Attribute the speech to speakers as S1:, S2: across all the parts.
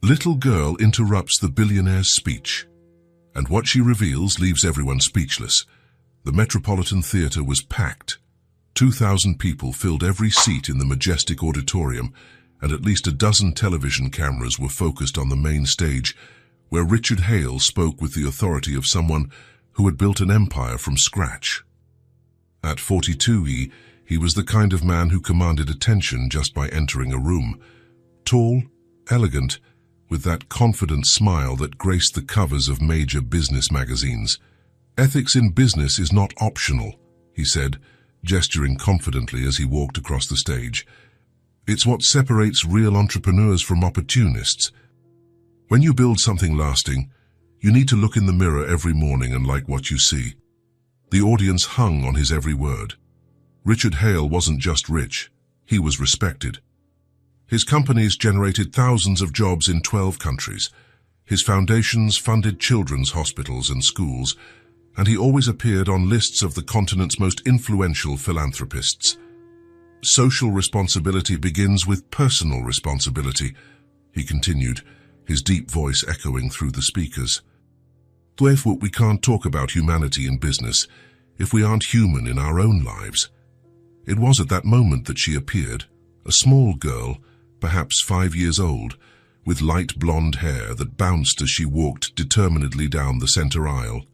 S1: Little girl interrupts the billionaire's speech, and what she reveals leaves everyone speechless. The Metropolitan Theatre was packed. 2,000 people filled every seat in the majestic auditorium, and at least a dozen television cameras were focused on the main stage, where Richard Hale spoke with the authority of someone who had built an empire from scratch. At 42, he was the kind of man who commanded attention just by entering a room. Tall, elegant, with that confident smile that graced the covers of major business magazines. "Ethics in business is not optional," he said, gesturing confidently as he walked across the stage. "It's what separates real entrepreneurs from opportunists. When you build something lasting, you need to look in the mirror every morning and like what you see." The audience hung on his every word. Richard Hale wasn't just rich, he was respected. His companies generated thousands of jobs in 12 countries. His foundations funded children's hospitals and schools, and he always appeared on lists of the continent's most influential philanthropists. "Social responsibility begins with personal responsibility," he continued, his deep voice echoing through the speakers. "Therefore, we can't talk about humanity in business if we aren't human in our own lives." It was at that moment that she appeared, a small girl, perhaps 5 years old, with light blonde hair that bounced as she walked determinedly down the center aisle.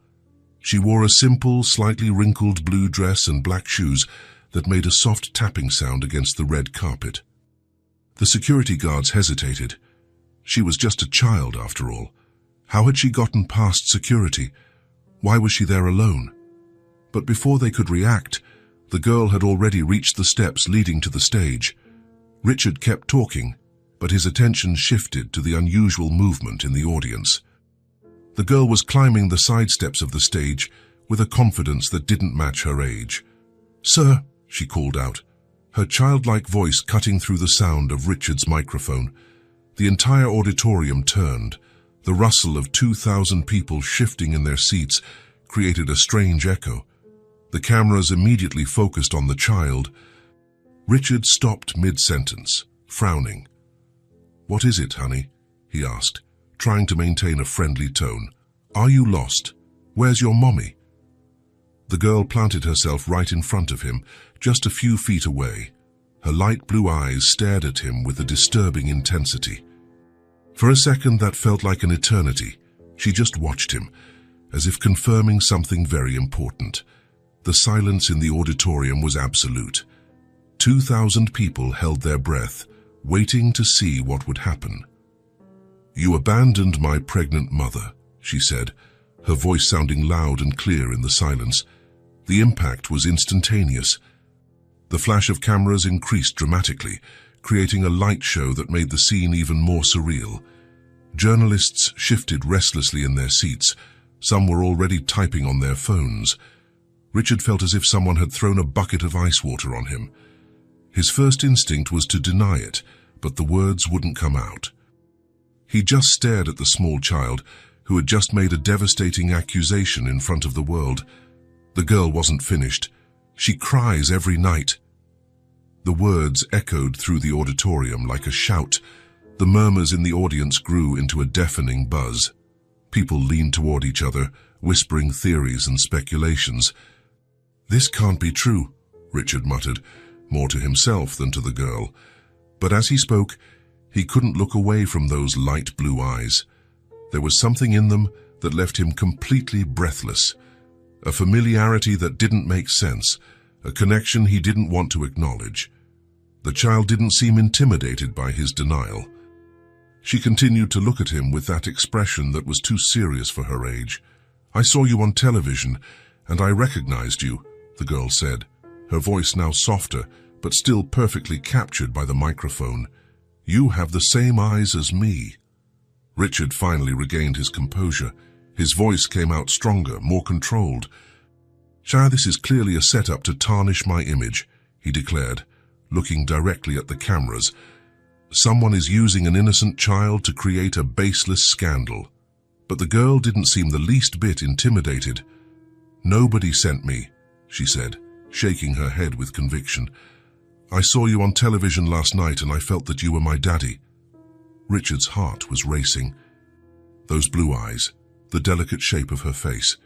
S1: She wore a simple, slightly wrinkled blue dress and black shoes that made a soft tapping sound against the red carpet. The security guards hesitated. She was just a child, after all. How had she gotten past security? Why was she there alone? But before they could react, the girl had already reached the steps leading to the stage. Richard kept talking, but his attention shifted to the unusual movement in the audience. The girl was climbing the side steps of the stage with a confidence that didn't match her age. "Sir," she called out, her childlike voice cutting through the sound of Richard's microphone. The entire auditorium turned. The rustle of 2,000 people shifting in their seats created a strange echo. The cameras immediately focused on the child. Richard stopped mid-sentence, frowning. "What is it, honey?" he asked, trying to maintain a friendly tone. "Are you lost? Where's your mommy?" The girl planted herself right in front of him, just a few feet away. Her light blue eyes stared at him with a disturbing intensity. For a second that felt like an eternity. She just watched him, as if confirming something very important. The silence in the auditorium was absolute. 2,000 people held their breath, waiting to see what would happen. "You abandoned my pregnant mother," she said, her voice sounding loud and clear in the silence. The impact was instantaneous. The flash of cameras increased dramatically, creating a light show that made the scene even more surreal. Journalists shifted restlessly in their seats. Some were already typing on their phones. Richard felt as if someone had thrown a bucket of ice water on him. His first instinct was to deny it, but the words wouldn't come out. He just stared at the small child, who had just made a devastating accusation in front of the world. The girl wasn't finished. "She cries every night." The words echoed through the auditorium like a shout. The murmurs in the audience grew into a deafening buzz. People leaned toward each other, whispering theories and speculations. "This can't be true," Richard muttered, more to himself than to the girl. But as he spoke, he couldn't look away from those light blue eyes. There was something in them that left him completely breathless. A familiarity that didn't make sense, a connection he didn't want to acknowledge. The child didn't seem intimidated by his denial. She continued to look at him with that expression that was too serious for her age. "I saw you on television, and I recognized you," the girl said, her voice now softer, but still perfectly captured by the microphone. "You have the same eyes as me." Richard finally regained his composure. His voice came out stronger, more controlled. "Shah, this is clearly a setup to tarnish my image," he declared, looking directly at the cameras. "Someone is using an innocent child to create a baseless scandal." But the girl didn't seem the least bit intimidated. "Nobody sent me," she said, shaking her head with conviction. "I saw you on television last night and I felt that you were my daddy." Richard's heart was racing. Those blue eyes, the delicate shape of her face,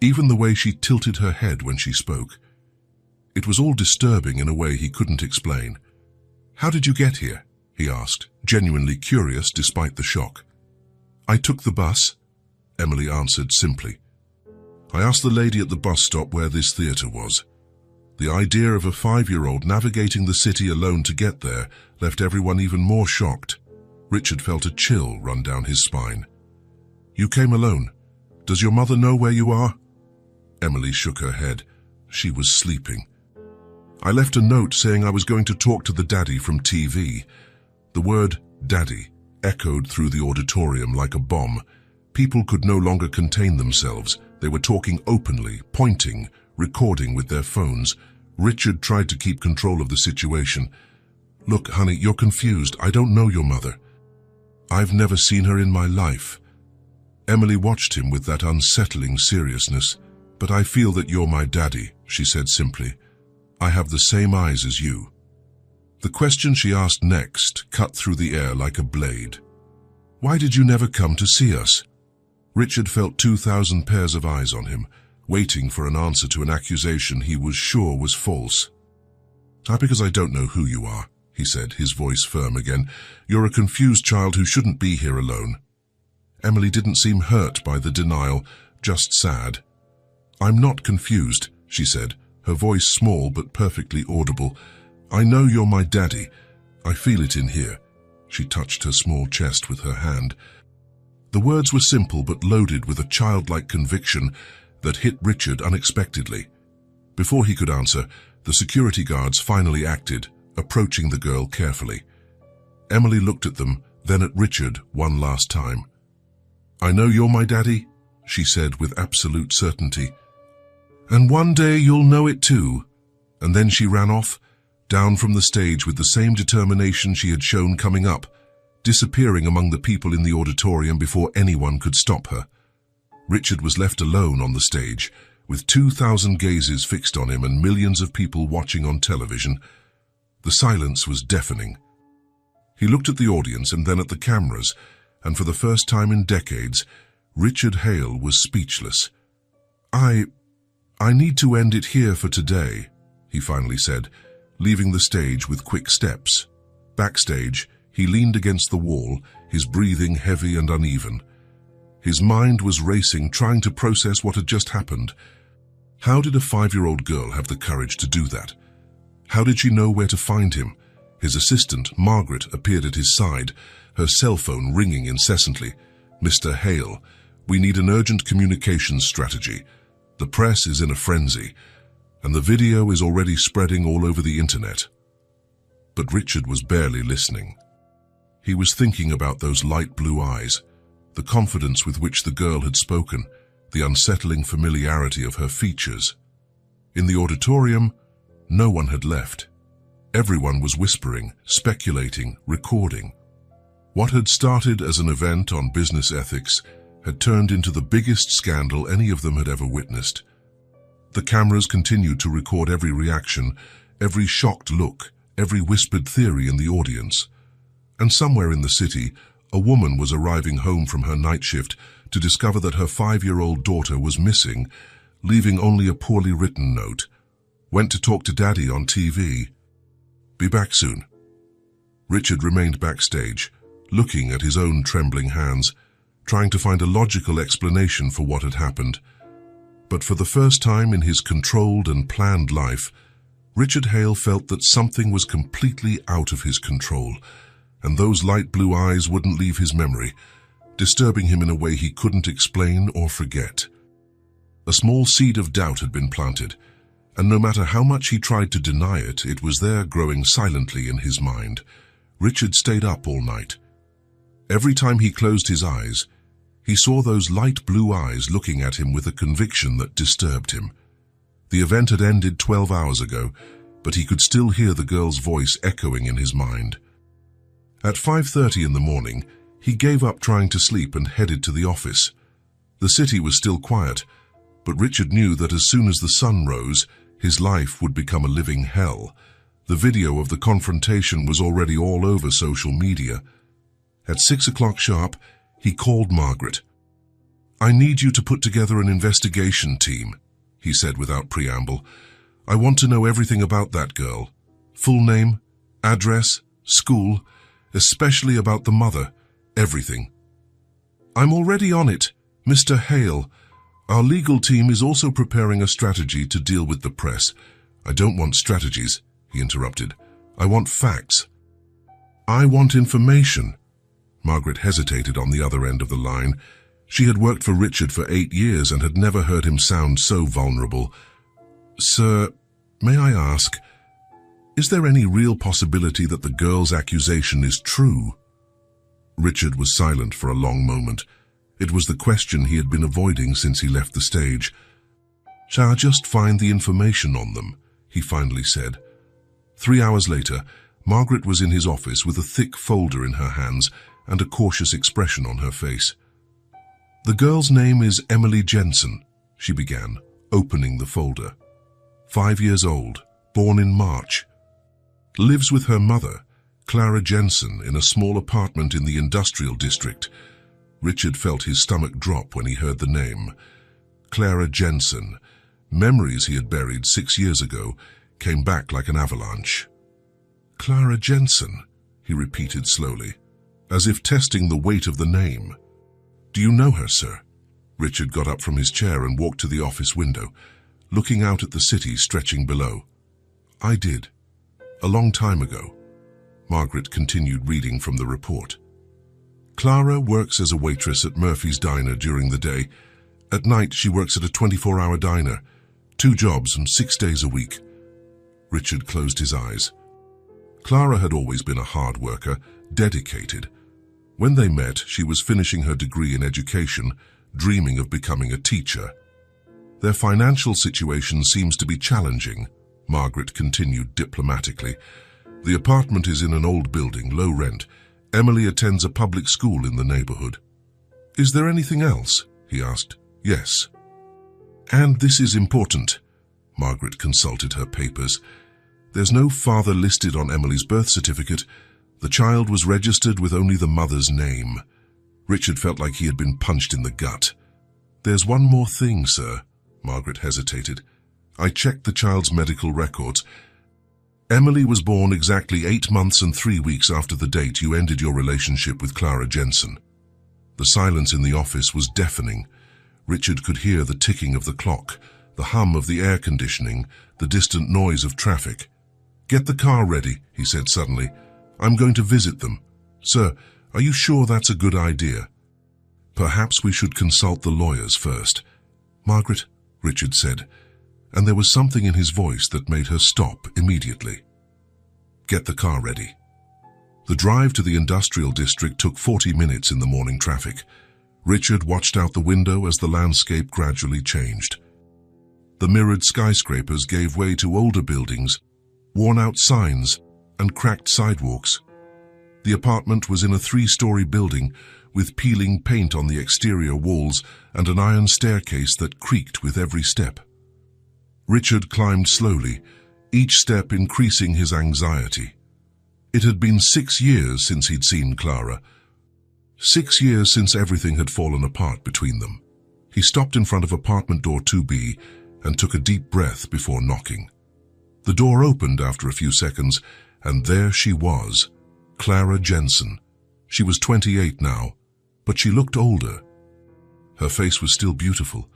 S1: even the way she tilted her head when she spoke. It was all disturbing in a way he couldn't explain. "How did you get here?" he asked, genuinely curious despite the shock. "I took the bus," Emily answered simply. "I asked the lady at the bus stop where this theatre was." The idea of a 5-year-old navigating the city alone to get there left everyone even more shocked. Richard felt a chill run down his spine. "You came alone. Does your mother know where you are?" Emily shook her head. She was sleeping. "I left a note saying I was going to talk to the daddy from TV." The word daddy echoed through the auditorium like a bomb. People could no longer contain themselves. They were talking openly, pointing, recording with their phones. Richard tried to keep control of the situation. "Look, honey, you're confused. I don't know your mother. I've never seen her in my life." Emily watched him with that unsettling seriousness. "But I feel that you're my daddy," she said simply. "I have the same eyes as you." The question she asked next cut through the air like a blade. "Why did you never come to see us?" Richard felt 2,000 pairs of eyes on him, waiting for an answer to an accusation he was sure was false. Because I don't know who you are," he said, his voice firm again. "You're a confused child who shouldn't be here alone." Emily didn't seem hurt by the denial, just sad. "I'm not confused," she said, her voice small but perfectly audible. "I know you're my daddy. I feel it in here." She touched her small chest with her hand. The words were simple but loaded with a childlike conviction that hit Richard unexpectedly. Before he could answer, the security guards finally acted, approaching the girl carefully. Emily looked at them, then at Richard one last time. "I know you're my daddy," she said with absolute certainty. "And one day you'll know it too." And then she ran off, down from the stage with the same determination she had shown coming up, disappearing among the people in the auditorium before anyone could stop her. Richard was left alone on the stage, with 2,000 gazes fixed on him and millions of people watching on television. The silence was deafening. He looked at the audience and then at the cameras, and for the first time in decades, Richard Hale was speechless. I need to end it here for today," he finally said, leaving the stage with quick steps. Backstage, he leaned against the wall, his breathing heavy and uneven. His mind was racing, trying to process what had just happened. How did a 5-year-old girl have the courage to do that? How did she know where to find him? His assistant, Margaret, appeared at his side, her cell phone ringing incessantly. "Mr. Hale, we need an urgent communications strategy. The press is in a frenzy, and the video is already spreading all over the internet." But Richard was barely listening. He was thinking about those light blue eyes, the confidence with which the girl had spoken, the unsettling familiarity of her features. In the auditorium, no one had left. Everyone was whispering, speculating, recording. What had started as an event on business ethics had turned into the biggest scandal any of them had ever witnessed. The cameras continued to record every reaction, every shocked look, every whispered theory in the audience. And somewhere in the city, a woman was arriving home from her night shift to discover that her 5-year-old daughter was missing, leaving only a poorly written note. "Went to talk to Daddy on TV. Be back soon." Richard remained backstage, looking at his own trembling hands, trying to find a logical explanation for what had happened. But for the first time in his controlled and planned life, Richard Hale felt that something was completely out of his control, and those light blue eyes wouldn't leave his memory, disturbing him in a way he couldn't explain or forget. A small seed of doubt had been planted, and no matter how much he tried to deny it, it was there growing silently in his mind. Richard stayed up all night. Every time he closed his eyes, he saw those light blue eyes looking at him with a conviction that disturbed him. The event had ended 12 hours ago, but he could still hear the girl's voice echoing in his mind. At 5:30 in the morning, he gave up trying to sleep and headed to the office. The city was still quiet, but Richard knew that as soon as the sun rose, his life would become a living hell. The video of the confrontation was already all over social media. At 6 o'clock sharp, he called Margaret. "I need you to put together an investigation team," he said without preamble. "I want to know everything about that girl. Full name, address, school, especially about the mother, everything." "I'm already on it, Mr. Hale. Our legal team is also preparing a strategy to deal with the press." "I don't want strategies," he interrupted. "I want facts." "I want information." Margaret hesitated on the other end of the line. She had worked for Richard for 8 years and had never heard him sound so vulnerable. "Sir, may I ask, is there any real possibility that the girl's accusation is true?" Richard was silent for a long moment. It was the question he had been avoiding since he left the stage. "Shall I just find the information on them?" he finally said. 3 hours later, Margaret was in his office with a thick folder in her hands and a cautious expression on her face. "The girl's name is Emily Jensen," she began, opening the folder. 5 years old, born in March. Lives with her mother, Clara Jensen, in a small apartment in the industrial district. Richard felt his stomach drop when he heard the name. Clara Jensen. Memories he had buried 6 years ago came back like an avalanche. "Clara Jensen," he repeated slowly, as if testing the weight of the name. "Do you know her, sir?" Richard got up from his chair and walked to the office window, looking out at the city stretching below. "I did. A long time ago." Margaret continued reading from the report. "Clara works as a waitress at Murphy's Diner during the day. At night, she works at a 24-hour diner. 2 jobs and 6 days a week." Richard closed his eyes. Clara had always been a hard worker, dedicated. When they met, she was finishing her degree in education, dreaming of becoming a teacher. "Their financial situation seems to be challenging," Margaret continued diplomatically. "The apartment is in an old building, low rent. Emily attends a public school in the neighborhood." "Is there anything else?" he asked. "Yes. And this is important." Margaret consulted her papers. "There's no father listed on Emily's birth certificate. The child was registered with only the mother's name." Richard felt like he had been punched in the gut. "There's one more thing, sir." Margaret hesitated. "I checked the child's medical records. Emily was born exactly 8 months and 3 weeks after the date you ended your relationship with Clara Jensen." The silence in the office was deafening. Richard could hear the ticking of the clock, the hum of the air conditioning, the distant noise of traffic. "Get the car ready," he said suddenly. "I'm going to visit them. Sir, are you sure that's a good idea?" "Perhaps we should consult the lawyers first." "Margaret," Richard said, and there was something in his voice that made her stop immediately. "Get the car ready." The drive to the industrial district took 40 minutes in the morning traffic. Richard watched out the window as the landscape gradually changed. The mirrored skyscrapers gave way to older buildings, worn-out signs, and cracked sidewalks. The apartment was in a 3-story building with peeling paint on the exterior walls and an iron staircase that creaked with every step. Richard climbed slowly, each step increasing his anxiety. It had been 6 years since he'd seen Clara. 6 years since everything had fallen apart between them. He stopped in front of apartment door 2B and took a deep breath before knocking. The door opened after a few seconds, and there she was, Clara Jensen. She was 28 now, but she looked older. Her face was still beautiful,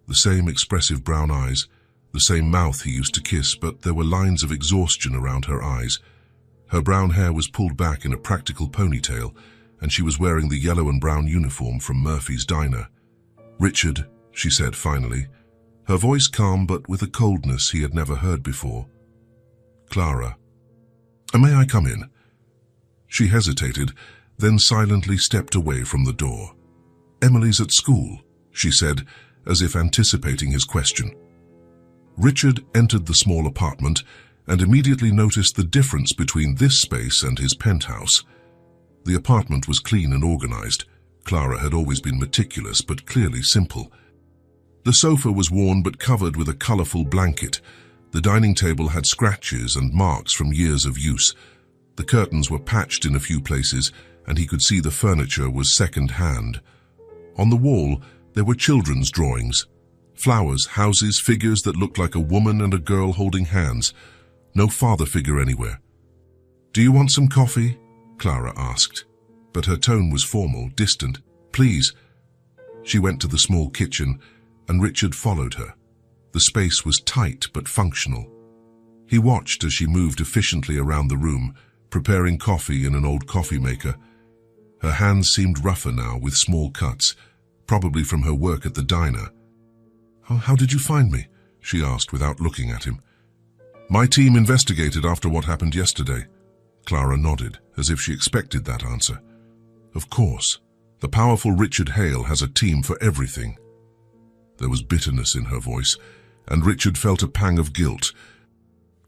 S1: the same expressive brown eyes, the same mouth he used to kiss, but there were lines of exhaustion around her eyes. Her brown hair was pulled back in a practical ponytail, and she was wearing the yellow and brown uniform from Murphy's Diner. "Richard," she said finally, her voice calm but with a coldness he had never heard before. "Clara, may I come in?" She hesitated, then silently stepped away from the door. "Emily's at school," she said, as if anticipating his question. Richard entered the small apartment and immediately noticed the difference between this space and his penthouse. The apartment was clean and organized. Clara had always been meticulous but clearly simple. The sofa was worn but covered with a colorful blanket. The dining table had scratches and marks from years of use. The curtains were patched in a few places, and he could see the furniture was second-hand. On the wall, there were children's drawings. Flowers, houses, figures that looked like a woman and a girl holding hands. No father figure anywhere. "Do you want some coffee?" Clara asked, but her tone was formal, distant. "Please." She went to the small kitchen, and Richard followed her. The space was tight but functional. He watched as she moved efficiently around the room, preparing coffee in an old coffee maker. Her hands seemed rougher now, with small cuts, probably from her work at the diner. How did you find me?" she asked without looking at him. "My team investigated after what happened yesterday." Clara nodded, as if she expected that answer. "Of course. The powerful Richard Hale has a team for everything." There was bitterness in her voice, and Richard felt a pang of guilt.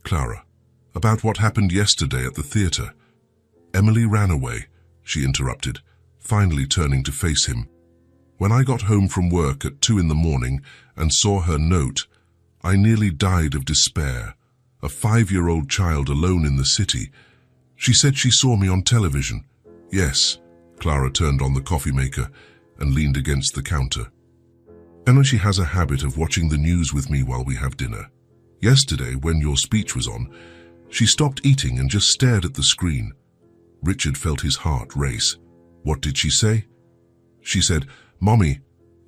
S1: "Clara, about what happened yesterday at the theater." "Emily ran away," she interrupted, finally turning to face him. "When I got home from work at 2 in the morning and saw her note, I nearly died of despair. A 5-year-old child alone in the city. She said she saw me on television." "Yes." Clara turned on the coffee maker and leaned against the counter. "Emily has a habit of watching the news with me while we have dinner. Yesterday, when your speech was on, she stopped eating and just stared at the screen." Richard felt his heart race. "What did she say?" "She said, 'Mommy,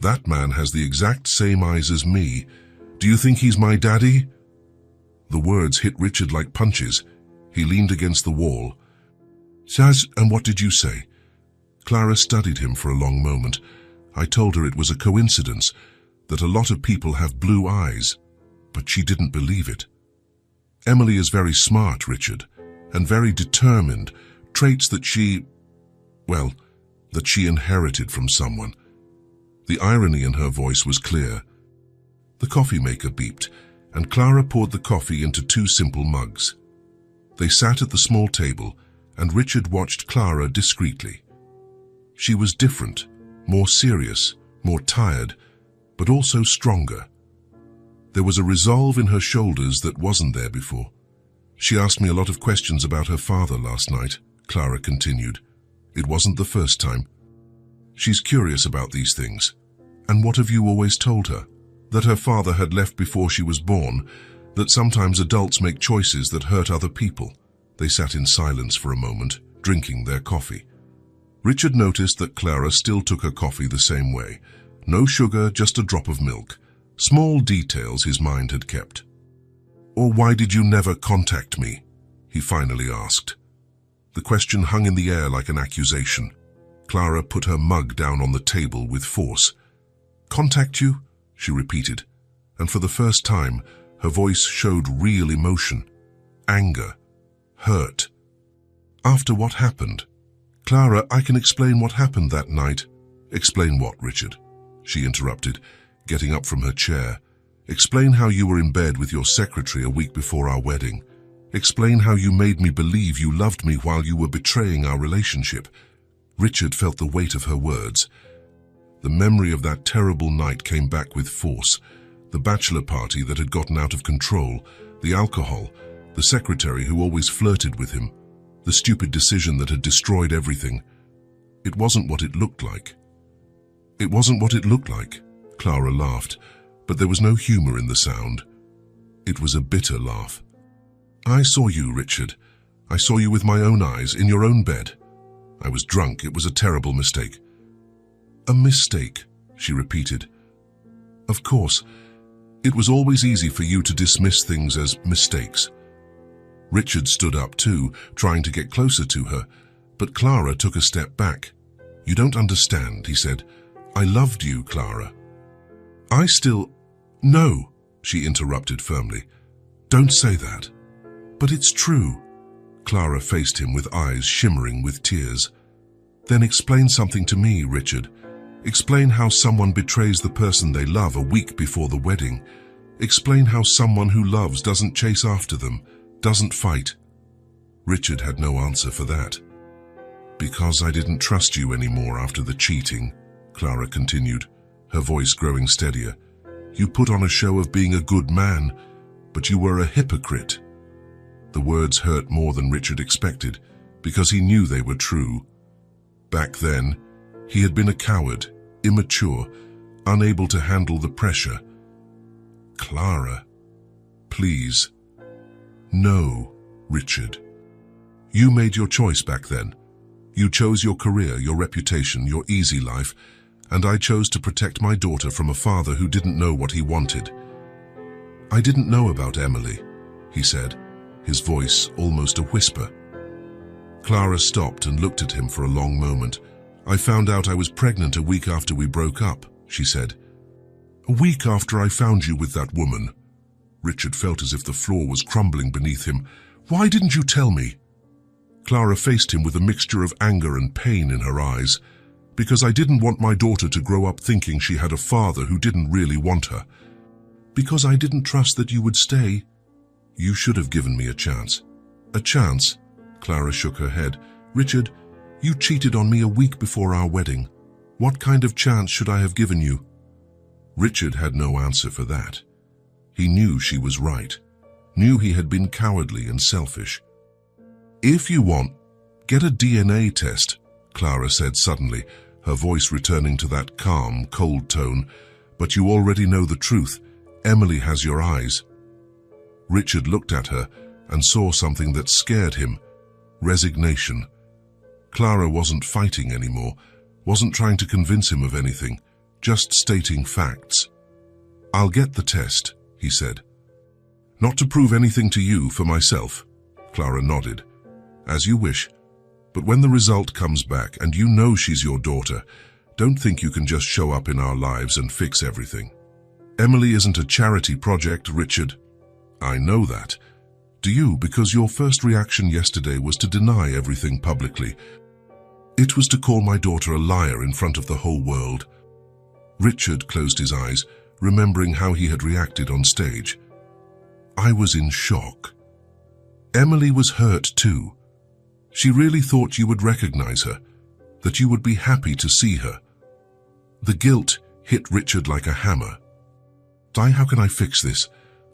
S1: that man has the exact same eyes as me. Do you think he's my daddy?'" The words hit Richard like punches. He leaned against the wall. "Shaz, and what did you say?" Clara studied him for a long moment. "I told her it was a coincidence, that a lot of people have blue eyes, but she didn't believe it. Emily is very smart, Richard, and very determined, traits that she inherited from someone." The irony in her voice was clear. The coffee maker beeped, and Clara poured the coffee into 2 simple mugs. They sat at the small table, and Richard watched Clara discreetly. She was different, more serious, more tired, but also stronger. There was a resolve in her shoulders that wasn't there before. "She asked me a lot of questions about her father last night," Clara continued. "It wasn't the first time. She's curious about these things." "And what have you always told her?" "That her father had left before she was born, that sometimes adults make choices that hurt other people." They sat in silence for a moment, drinking their coffee. Richard noticed that Clara still took her coffee the same way. No sugar, just a drop of milk. Small details his mind had kept. "Or why did you never contact me?" he finally asked. The question hung in the air like an accusation. Clara put her mug down on the table with force. "Contact you?" she repeated, and for the first time, her voice showed real emotion. Anger. Hurt. "After what happened?" "Clara, I can explain what happened that night." "Explain what, Richard?" she interrupted, getting up from her chair. "Explain how you were in bed with your secretary a week before our wedding. Explain how you made me believe you loved me while you were betraying our relationship." Richard felt the weight of her words. The memory of that terrible night came back with force. The bachelor party that had gotten out of control, the alcohol, the secretary who always flirted with him, the stupid decision that had destroyed everything. It wasn't what it looked like. "It wasn't what it looked like," Clara laughed, but there was no humor in the sound. It was a bitter laugh. "I saw you, Richard. I saw you with my own eyes, in your own bed. I was drunk. It was a terrible mistake." "A mistake," she repeated. "Of course. It was always easy for you to dismiss things as mistakes." Richard stood up too, trying to get closer to her, but Clara took a step back. "You don't understand," he said. "I loved you, Clara." "No," she interrupted firmly. "Don't say that." "But it's true." Clara faced him with eyes shimmering with tears. "Then explain something to me, Richard. Explain how someone betrays the person they love a week before the wedding. Explain how someone who loves doesn't chase after them, doesn't fight." Richard had no answer for that. "Because I didn't trust you anymore after the cheating," Clara continued, her voice growing steadier. "You put on a show of being a good man, but you were a hypocrite." The words hurt more than Richard expected, because he knew they were true. Back then, he had been a coward, immature, unable to handle the pressure. Clara, please. No, Richard. You made your choice back then. You chose your career, your reputation, your easy life, and I chose to protect my daughter from a father who didn't know what he wanted. I didn't know about Emily, he said, his voice almost a whisper. Clara stopped and looked at him for a long moment. I found out I was pregnant a week after we broke up, she said. A week after I found you with that woman. Richard felt as if the floor was crumbling beneath him. Why didn't you tell me? Clara faced him with a mixture of anger and pain in her eyes. Because I didn't want my daughter to grow up thinking she had a father who didn't really want her. Because I didn't trust that you would stay. You should have given me a chance. A chance? Clara shook her head. Richard, you cheated on me a week before our wedding. What kind of chance should I have given you? Richard had no answer for that. He knew she was right. Knew he had been cowardly and selfish. If you want, get a DNA test, Clara said suddenly, her voice returning to that calm, cold tone. But you already know the truth. Emily has your eyes. Richard looked at her and saw something that scared him. Resignation. Clara wasn't fighting anymore, wasn't trying to convince him of anything, just stating facts. I'll get the test, he said. Not to prove anything to you, for myself. Clara nodded. As you wish. But when the result comes back and you know she's your daughter, don't think you can just show up in our lives and fix everything. Emily isn't a charity project, Richard. I know that. Do you? Because your first reaction yesterday was to deny everything publicly. It was to call my daughter a liar in front of the whole world. Richard closed his eyes, remembering how he had reacted on stage. I was in shock. Emily was hurt too. She really thought you would recognize her, that you would be happy to see her. The guilt hit Richard like a hammer. How can I fix this?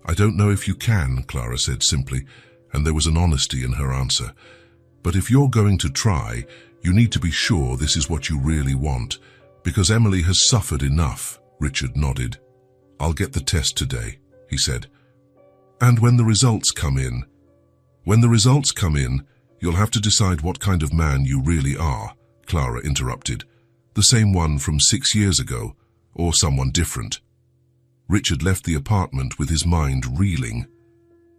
S1: I don't know if you can, Clara said simply, and there was an honesty in her answer. But if you're going to try, you need to be sure this is what you really want, because Emily has suffered enough, Richard nodded. I'll get the test today, he said. And when the results come in? When the results come in, you'll have to decide what kind of man you really are, Clara interrupted. The same one from 6 years ago, or someone different. Richard left the apartment with his mind reeling.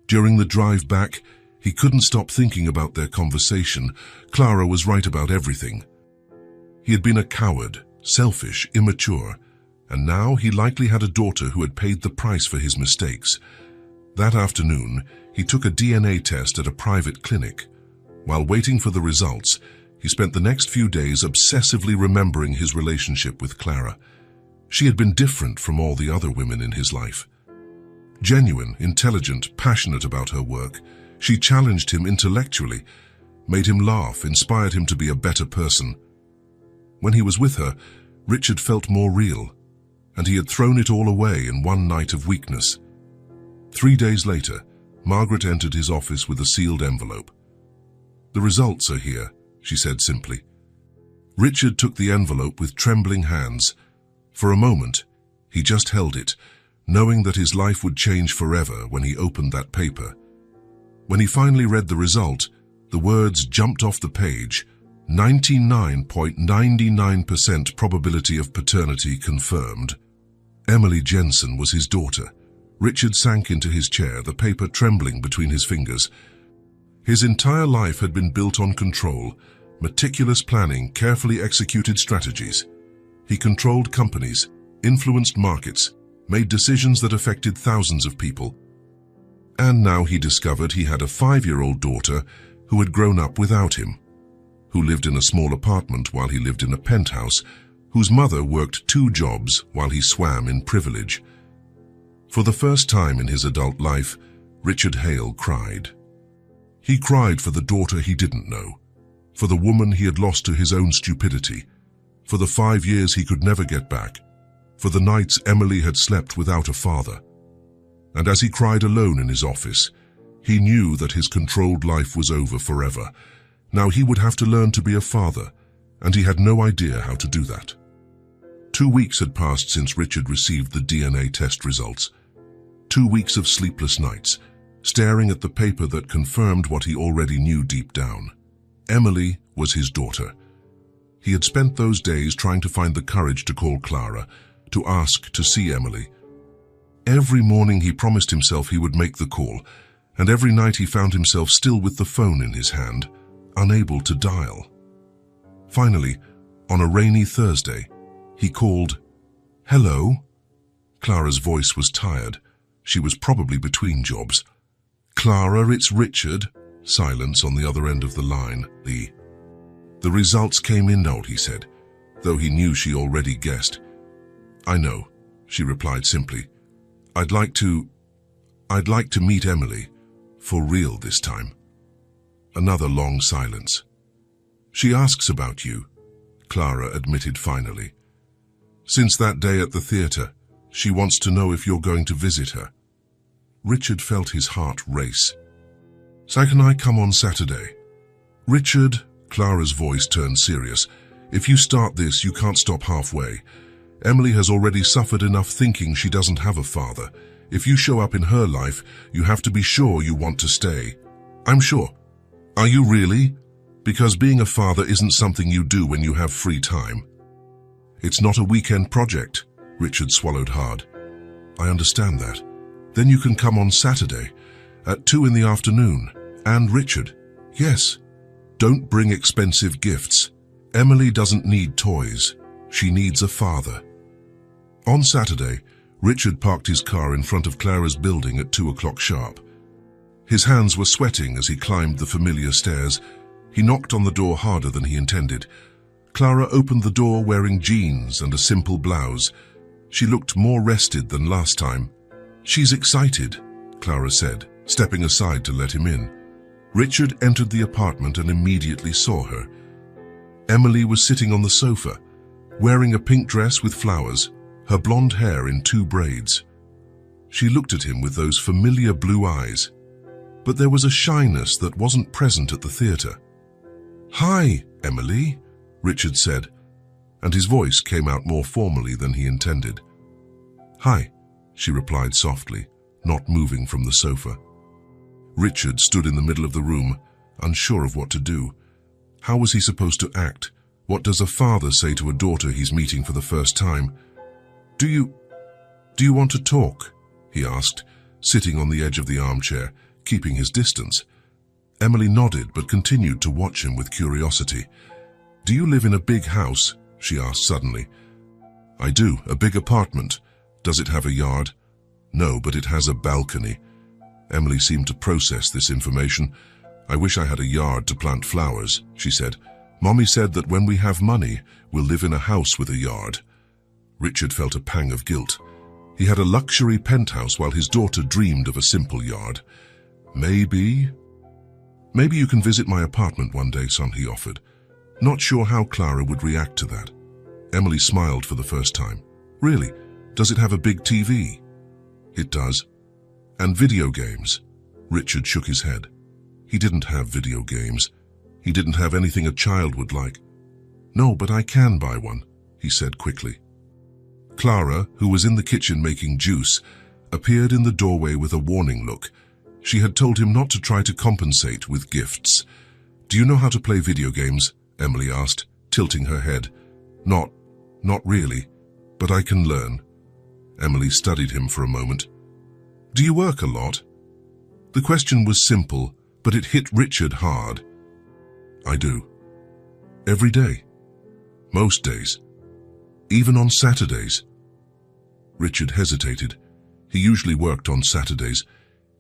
S1: During the drive back, he couldn't stop thinking about their conversation. Clara was right about everything. He had been a coward, selfish, immature, and now he likely had a daughter who had paid the price for his mistakes. That afternoon, he took a DNA test at a private clinic. While waiting for the results, he spent the next few days obsessively remembering his relationship with Clara. She had been different from all the other women in his life. Genuine, intelligent, passionate about her work, she challenged him intellectually, made him laugh, inspired him to be a better person. When he was with her, Richard felt more real, and he had thrown it all away in one night of weakness. 3 days later, Margaret entered his office with a sealed envelope. The results are here, she said simply. Richard took the envelope with trembling hands. For a moment, he just held it, knowing that his life would change forever when he opened that paper. When he finally read the result, the words jumped off the page. 99.99% probability of paternity confirmed. Emily Jensen was his daughter. Richard sank into his chair, the paper trembling between his fingers. His entire life had been built on control, meticulous planning, carefully executed strategies. He controlled companies, influenced markets, made decisions that affected thousands of people. And now he discovered he had a 5-year-old daughter who had grown up without him, who lived in a small apartment while he lived in a penthouse, whose mother worked 2 jobs while he swam in privilege. For the first time in his adult life, Richard Hale cried. He cried for the daughter he didn't know, for the woman he had lost to his own stupidity, for the 5 years he could never get back, for the nights Emily had slept without a father. And as he cried alone in his office, he knew that his controlled life was over forever. Now he would have to learn to be a father, and he had no idea how to do that. 2 weeks had passed since Richard received the DNA test results. 2 weeks of sleepless nights, staring at the paper that confirmed what he already knew deep down. Emily was his daughter. He had spent those days trying to find the courage to call Clara, to ask to see Emily. Every morning he promised himself he would make the call, and every night he found himself still with the phone in his hand, unable to dial. Finally, on a rainy Thursday, he called, "Hello?" Clara's voice was tired. She was probably between jobs. "Clara, it's Richard." Silence on the other end of the line. The results came in now, he said, though he knew she already guessed. "I know," she replied simply. I'd like to meet Emily, for real this time." Another long silence. "She asks about you," Clara admitted finally. "Since that day at the theater, she wants to know if you're going to visit her." Richard felt his heart race. "So can I come on Saturday?" "Richard," Clara's voice turned serious, "if you start this, you can't stop halfway. Emily has already suffered enough thinking she doesn't have a father. If you show up in her life, you have to be sure you want to stay." "I'm sure." "Are you really? Because being a father isn't something you do when you have free time." "It's not a weekend project," Richard swallowed hard. "I understand that. Then you can come on Saturday at 2 in the afternoon. And Richard, yes, don't bring expensive gifts. Emily doesn't need toys. She needs a father." On Saturday, Richard parked his car in front of Clara's building at 2 o'clock sharp. His hands were sweating as he climbed the familiar stairs. He knocked on the door harder than he intended. Clara opened the door wearing jeans and a simple blouse. She looked more rested than last time. "She's excited," Clara said, stepping aside to let him in. Richard entered the apartment and immediately saw her. Emily was sitting on the sofa, wearing a pink dress with flowers, her blonde hair in 2 braids. She looked at him with those familiar blue eyes, but there was a shyness that wasn't present at the theater. "Hi, Emily," Richard said, and his voice came out more formally than he intended. "Hi," she replied softly, not moving from the sofa. Richard stood in the middle of the room, unsure of what to do. How was he supposed to act? What does a father say to a daughter he's meeting for the first time? Do you want to talk?" he asked, sitting on the edge of the armchair, keeping his distance. Emily nodded but continued to watch him with curiosity. "Do you live in a big house?" she asked suddenly. "I do, a big apartment. Does it have a yard?" "No, but it has a balcony." Emily seemed to process this information. "I wish I had a yard to plant flowers," she said. "Mommy said that when we have money, we'll live in a house with a yard." Richard felt a pang of guilt. He had a luxury penthouse while his daughter dreamed of a simple yard. Maybe you can visit my apartment one day, son, he offered. Not sure how Clara would react to that. Emily smiled for the first time. "Really? Does it have a big TV?" "It does." "And video games?" Richard shook his head. He didn't have video games. He didn't have anything a child would like. "No, but I can buy one," he said quickly. Clara, who was in the kitchen making juice, appeared in the doorway with a warning look. She had told him not to try to compensate with gifts. "Do you know how to play video games?" Emily asked, tilting her head. Not really, but I can learn." Emily studied him for a moment. "Do you work a lot?" The question was simple, but it hit Richard hard. "I do. Every day. Most days. Even on Saturdays." Richard hesitated. He usually worked on Saturdays.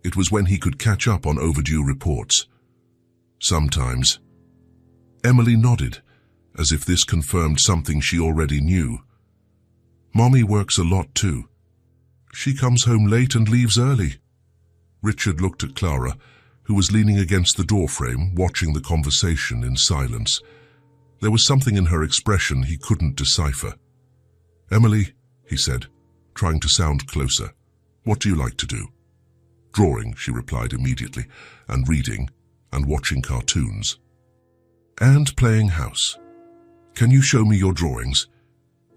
S1: It was when he could catch up on overdue reports. "Sometimes." Emily nodded, as if this confirmed something she already knew. "Mommy works a lot too. She comes home late and leaves early." Richard looked at Clara, who was leaning against the doorframe, watching the conversation in silence. There was something in her expression he couldn't decipher. "Emily," he said, trying to sound closer, "what do you like to do?" "Drawing," she replied immediately, "and reading, and watching cartoons. And playing house." Can you show me your drawings?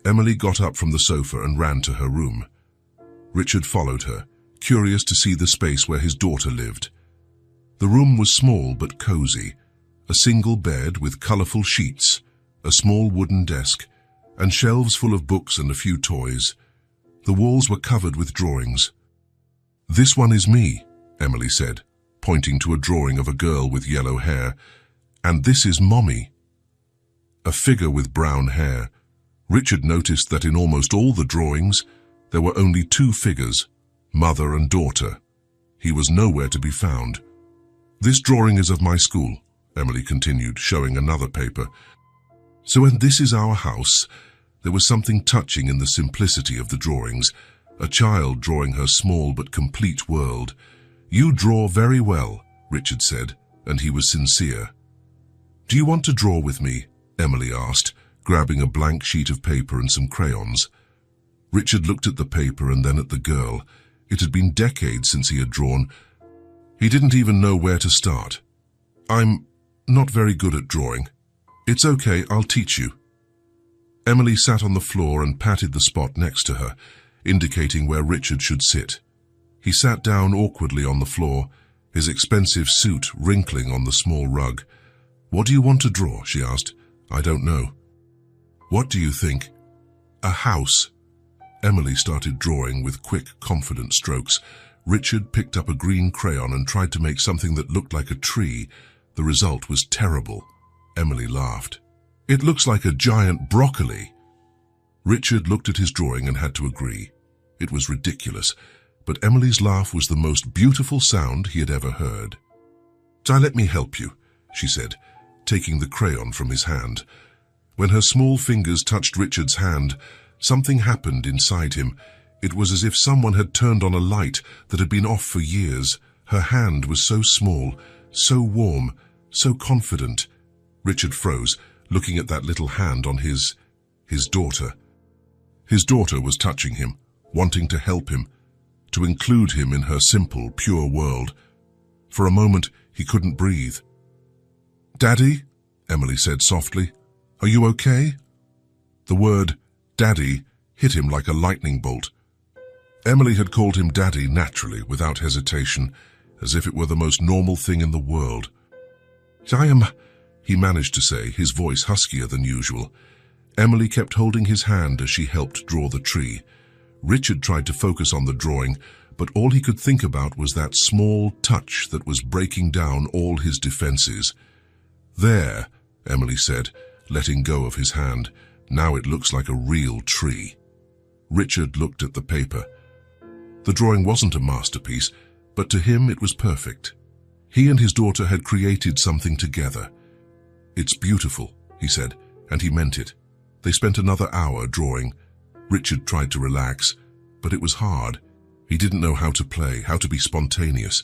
S1: Emily got up from the sofa and ran to her room. Richard followed her, curious to see the space where his daughter lived. The room was small but cozy, a single bed with colourful sheets, a small wooden desk, and shelves full of books and a few toys. The walls were covered with drawings. "This one is me," Emily said, pointing to a drawing of a girl with yellow hair. "And this is Mommy." A figure with brown hair. Richard noticed that in almost all the drawings, there were only two figures, mother and daughter. He was nowhere to be found. "This drawing is of my school," Emily continued, showing another paper. "So when this is our house," there was something touching in the simplicity of the drawings, a child drawing her small but complete world. "You draw very well," Richard said, and he was sincere. "Do you want to draw with me?" Emily asked, grabbing a blank sheet of paper and some crayons. Richard looked at the paper and then at the girl. It had been decades since he had drawn. He didn't even know where to start. "I'm not very good at drawing." "It's okay, I'll teach you." Emily sat on the floor and patted the spot next to her, indicating where Richard should sit. He sat down awkwardly on the floor, his expensive suit wrinkling on the small rug. "What do you want to draw?" she asked. "I don't know." "What do you think?" "A house." Emily started drawing with quick, confident strokes. Richard picked up a green crayon and tried to make something that looked like a tree. The result was terrible. Emily laughed. "It looks like a giant broccoli." Richard looked at his drawing and had to agree. It was ridiculous, but Emily's laugh was the most beautiful sound he had ever heard. "Let me help you," she said, taking the crayon from his hand. When her small fingers touched Richard's hand, something happened inside him. It was as if someone had turned on a light that had been off for years. Her hand was so small, so warm, so confident. Richard froze, looking at that little hand on his daughter. His daughter was touching him, wanting to help him, to include him in her simple, pure world. For a moment, he couldn't breathe. "Daddy," Emily said softly, "are you okay?" The word "Daddy" hit him like a lightning bolt. Emily had called him Daddy naturally, without hesitation, as if it were the most normal thing in the world. "I am," he managed to say, his voice huskier than usual. Emily kept holding his hand as she helped draw the tree. Richard tried to focus on the drawing, but all he could think about was that small touch that was breaking down all his defenses. "There," Emily said, letting go of his hand. "Now it looks like a real tree." Richard looked at the paper. The drawing wasn't a masterpiece, but to him it was perfect. He and his daughter had created something together. "It's beautiful," he said, and he meant it. They spent another hour drawing. Richard tried to relax, but it was hard. He didn't know how to play, how to be spontaneous.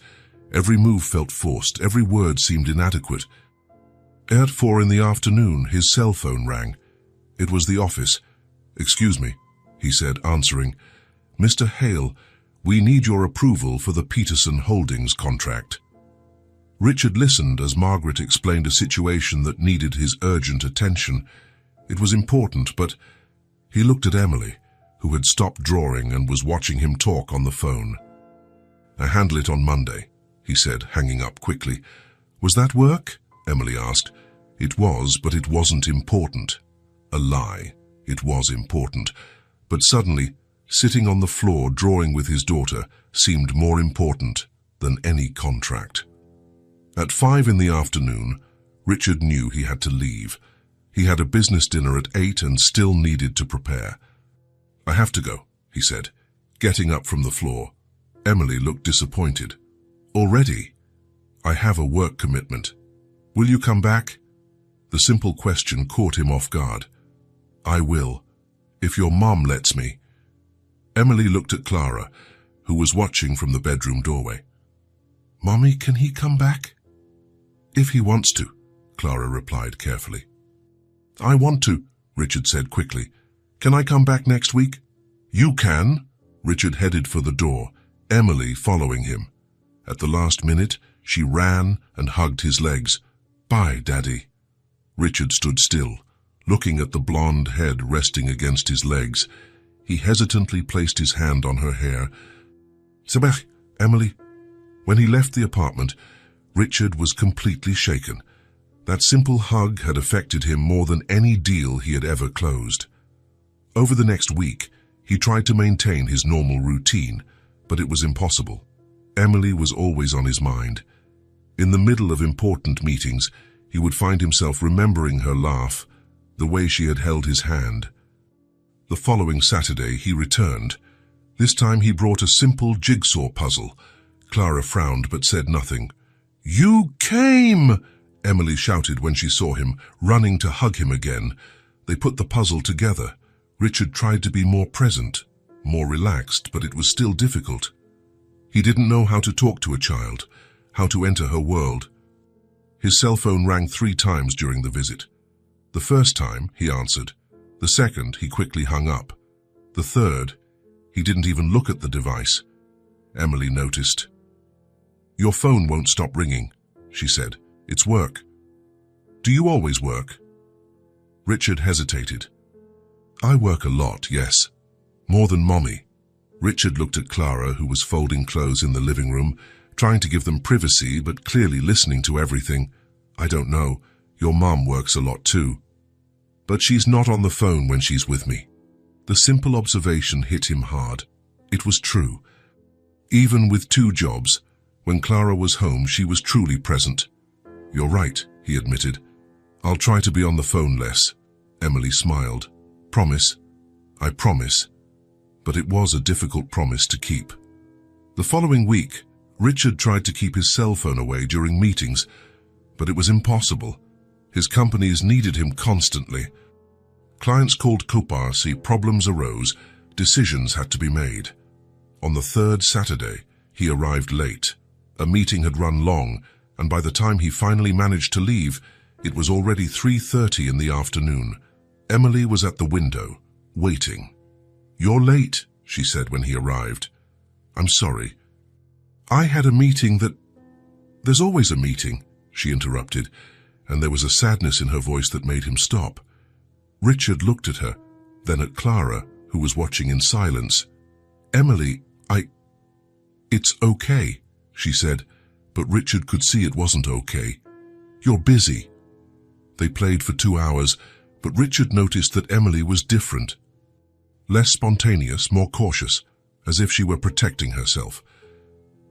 S1: Every move felt forced, every word seemed inadequate. At 4 in the afternoon, his cell phone rang. It was the office. "Excuse me," he said, answering. "Mr. Hale, we need your approval for the Peterson Holdings contract." Richard listened as Margaret explained a situation that needed his urgent attention. It was important, but he looked at Emily, who had stopped drawing and was watching him talk on the phone. "I handle it on Monday," he said, hanging up quickly. "Was that work?" Emily asked. It was, but it wasn't important. A lie. It was important. But suddenly, sitting on the floor drawing with his daughter seemed more important than any contract. At 5 in the afternoon, Richard knew he had to leave. He had a business dinner at 8 and still needed to prepare. "I have to go," he said, getting up from the floor. Emily looked disappointed. "Already?" "I have a work commitment." "Will you come back?" The simple question caught him off guard. "I will, if your mom lets me." Emily looked at Clara, who was watching from the bedroom doorway. "Mommy, can he come back?" "If he wants to," Clara replied carefully. "I want to," Richard said quickly. "Can I come back next week?" "You can." Richard headed for the door, Emily following him. At the last minute, she ran and hugged his legs. "Bye, Daddy." Richard stood still, Looking at the blonde head resting against his legs, he hesitantly placed his hand on her hair. "Sabach, Emily." When he left the apartment, Richard was completely shaken. That simple hug had affected him more than any deal he had ever closed. Over the next week, he tried to maintain his normal routine, but it was impossible. Emily was always on his mind. In the middle of important meetings, he would find himself remembering her laugh, the way she had held his hand. The following Saturday, he returned. This time he brought a simple jigsaw puzzle. Clara frowned but said nothing. "You came!" Emily shouted when she saw him, running to hug him again. They put the puzzle together. Richard tried to be more present, more relaxed, but it was still difficult. He didn't know how to talk to a child, how to enter her world. His cell phone rang 3 times during the visit. The first time, he answered. The second, he quickly hung up. The third, he didn't even look at the device. Emily noticed. "Your phone won't stop ringing," she said. "It's work." "Do you always work?" Richard hesitated. "I work a lot, yes. More than Mommy." Richard looked at Clara, who was folding clothes in the living room, trying to give them privacy, but clearly listening to everything. "I don't know. Your mom works a lot too. But she's not on the phone when she's with me." The simple observation hit him hard. It was true. Even with 2 jobs, when Clara was home, she was truly present. "You're right," he admitted. "I'll try to be on the phone less." Emily smiled. "Promise?" "I promise." But it was a difficult promise to keep. The following week, Richard tried to keep his cell phone away during meetings, but it was impossible. His companies needed him constantly. Clients called Coparsi, problems arose, decisions had to be made. On the 3rd Saturday, he arrived late. A meeting had run long, and by the time he finally managed to leave, it was already 3:30 in the afternoon. Emily was at the window, waiting. "You're late," she said when he arrived. "I'm sorry. I had a meeting that—" "There's always a meeting," she interrupted, and there was a sadness in her voice that made him stop. Richard looked at her, then at Clara, who was watching in silence. "Emily, It's okay," she said, but Richard could see it wasn't okay. "You're busy." They played for 2 hours, but Richard noticed that Emily was different. Less spontaneous, more cautious, as if she were protecting herself.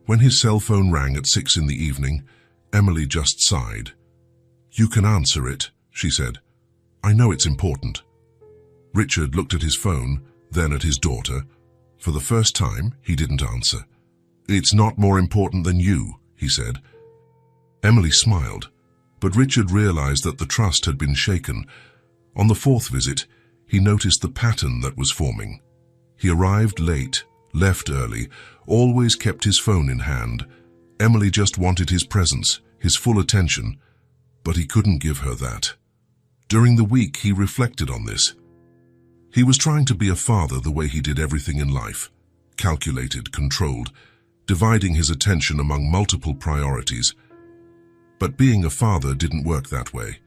S1: When his cell phone rang at 6 in the evening, Emily just sighed. "You can answer it," she said. "I know it's important." Richard looked at his phone, then at his daughter. For the first time, he didn't answer. "It's not more important than you," he said. Emily smiled, but Richard realized that the trust had been shaken. On the 4th visit, he noticed the pattern that was forming. He arrived late, left early, always kept his phone in hand. Emily just wanted his presence, his full attention, but he couldn't give her that. During the week, he reflected on this. He was trying to be a father the way he did everything in life, calculated, controlled, dividing his attention among multiple priorities. But being a father didn't work that way.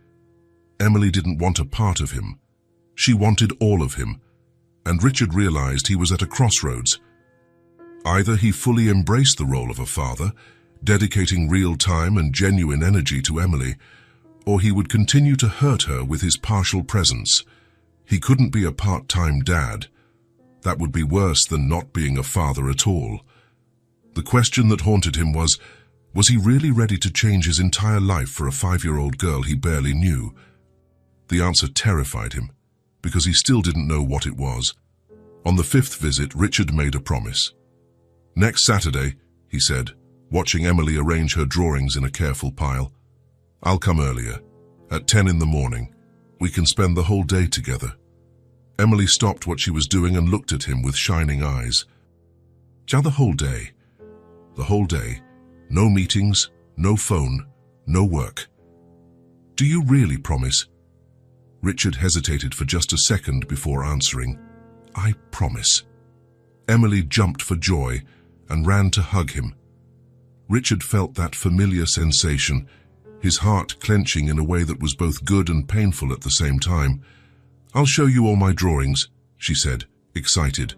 S1: Emily didn't want a part of him. She wanted all of him, and Richard realized he was at a crossroads. Either he fully embraced the role of a father, dedicating real time and genuine energy to Emily, or he would continue to hurt her with his partial presence. He couldn't be a part-time dad. That would be worse than not being a father at all. The question that haunted him was he really ready to change his entire life for a 5-year-old girl he barely knew? The answer terrified him, because he still didn't know what it was. On the 5th visit, Richard made a promise. "Next Saturday," he said, watching Emily arrange her drawings in a careful pile. "I'll come earlier, at 10 in the morning. We can spend the whole day together." Emily stopped what she was doing and looked at him with shining eyes. "Ja, the whole day. The whole day. No meetings, no phone, no work. Do you really promise?" Richard hesitated for just a second before answering. "I promise." Emily jumped for joy and ran to hug him. Richard felt that familiar sensation, his heart clenching in a way that was both good and painful at the same time. I'll show you all my drawings, she said, excited.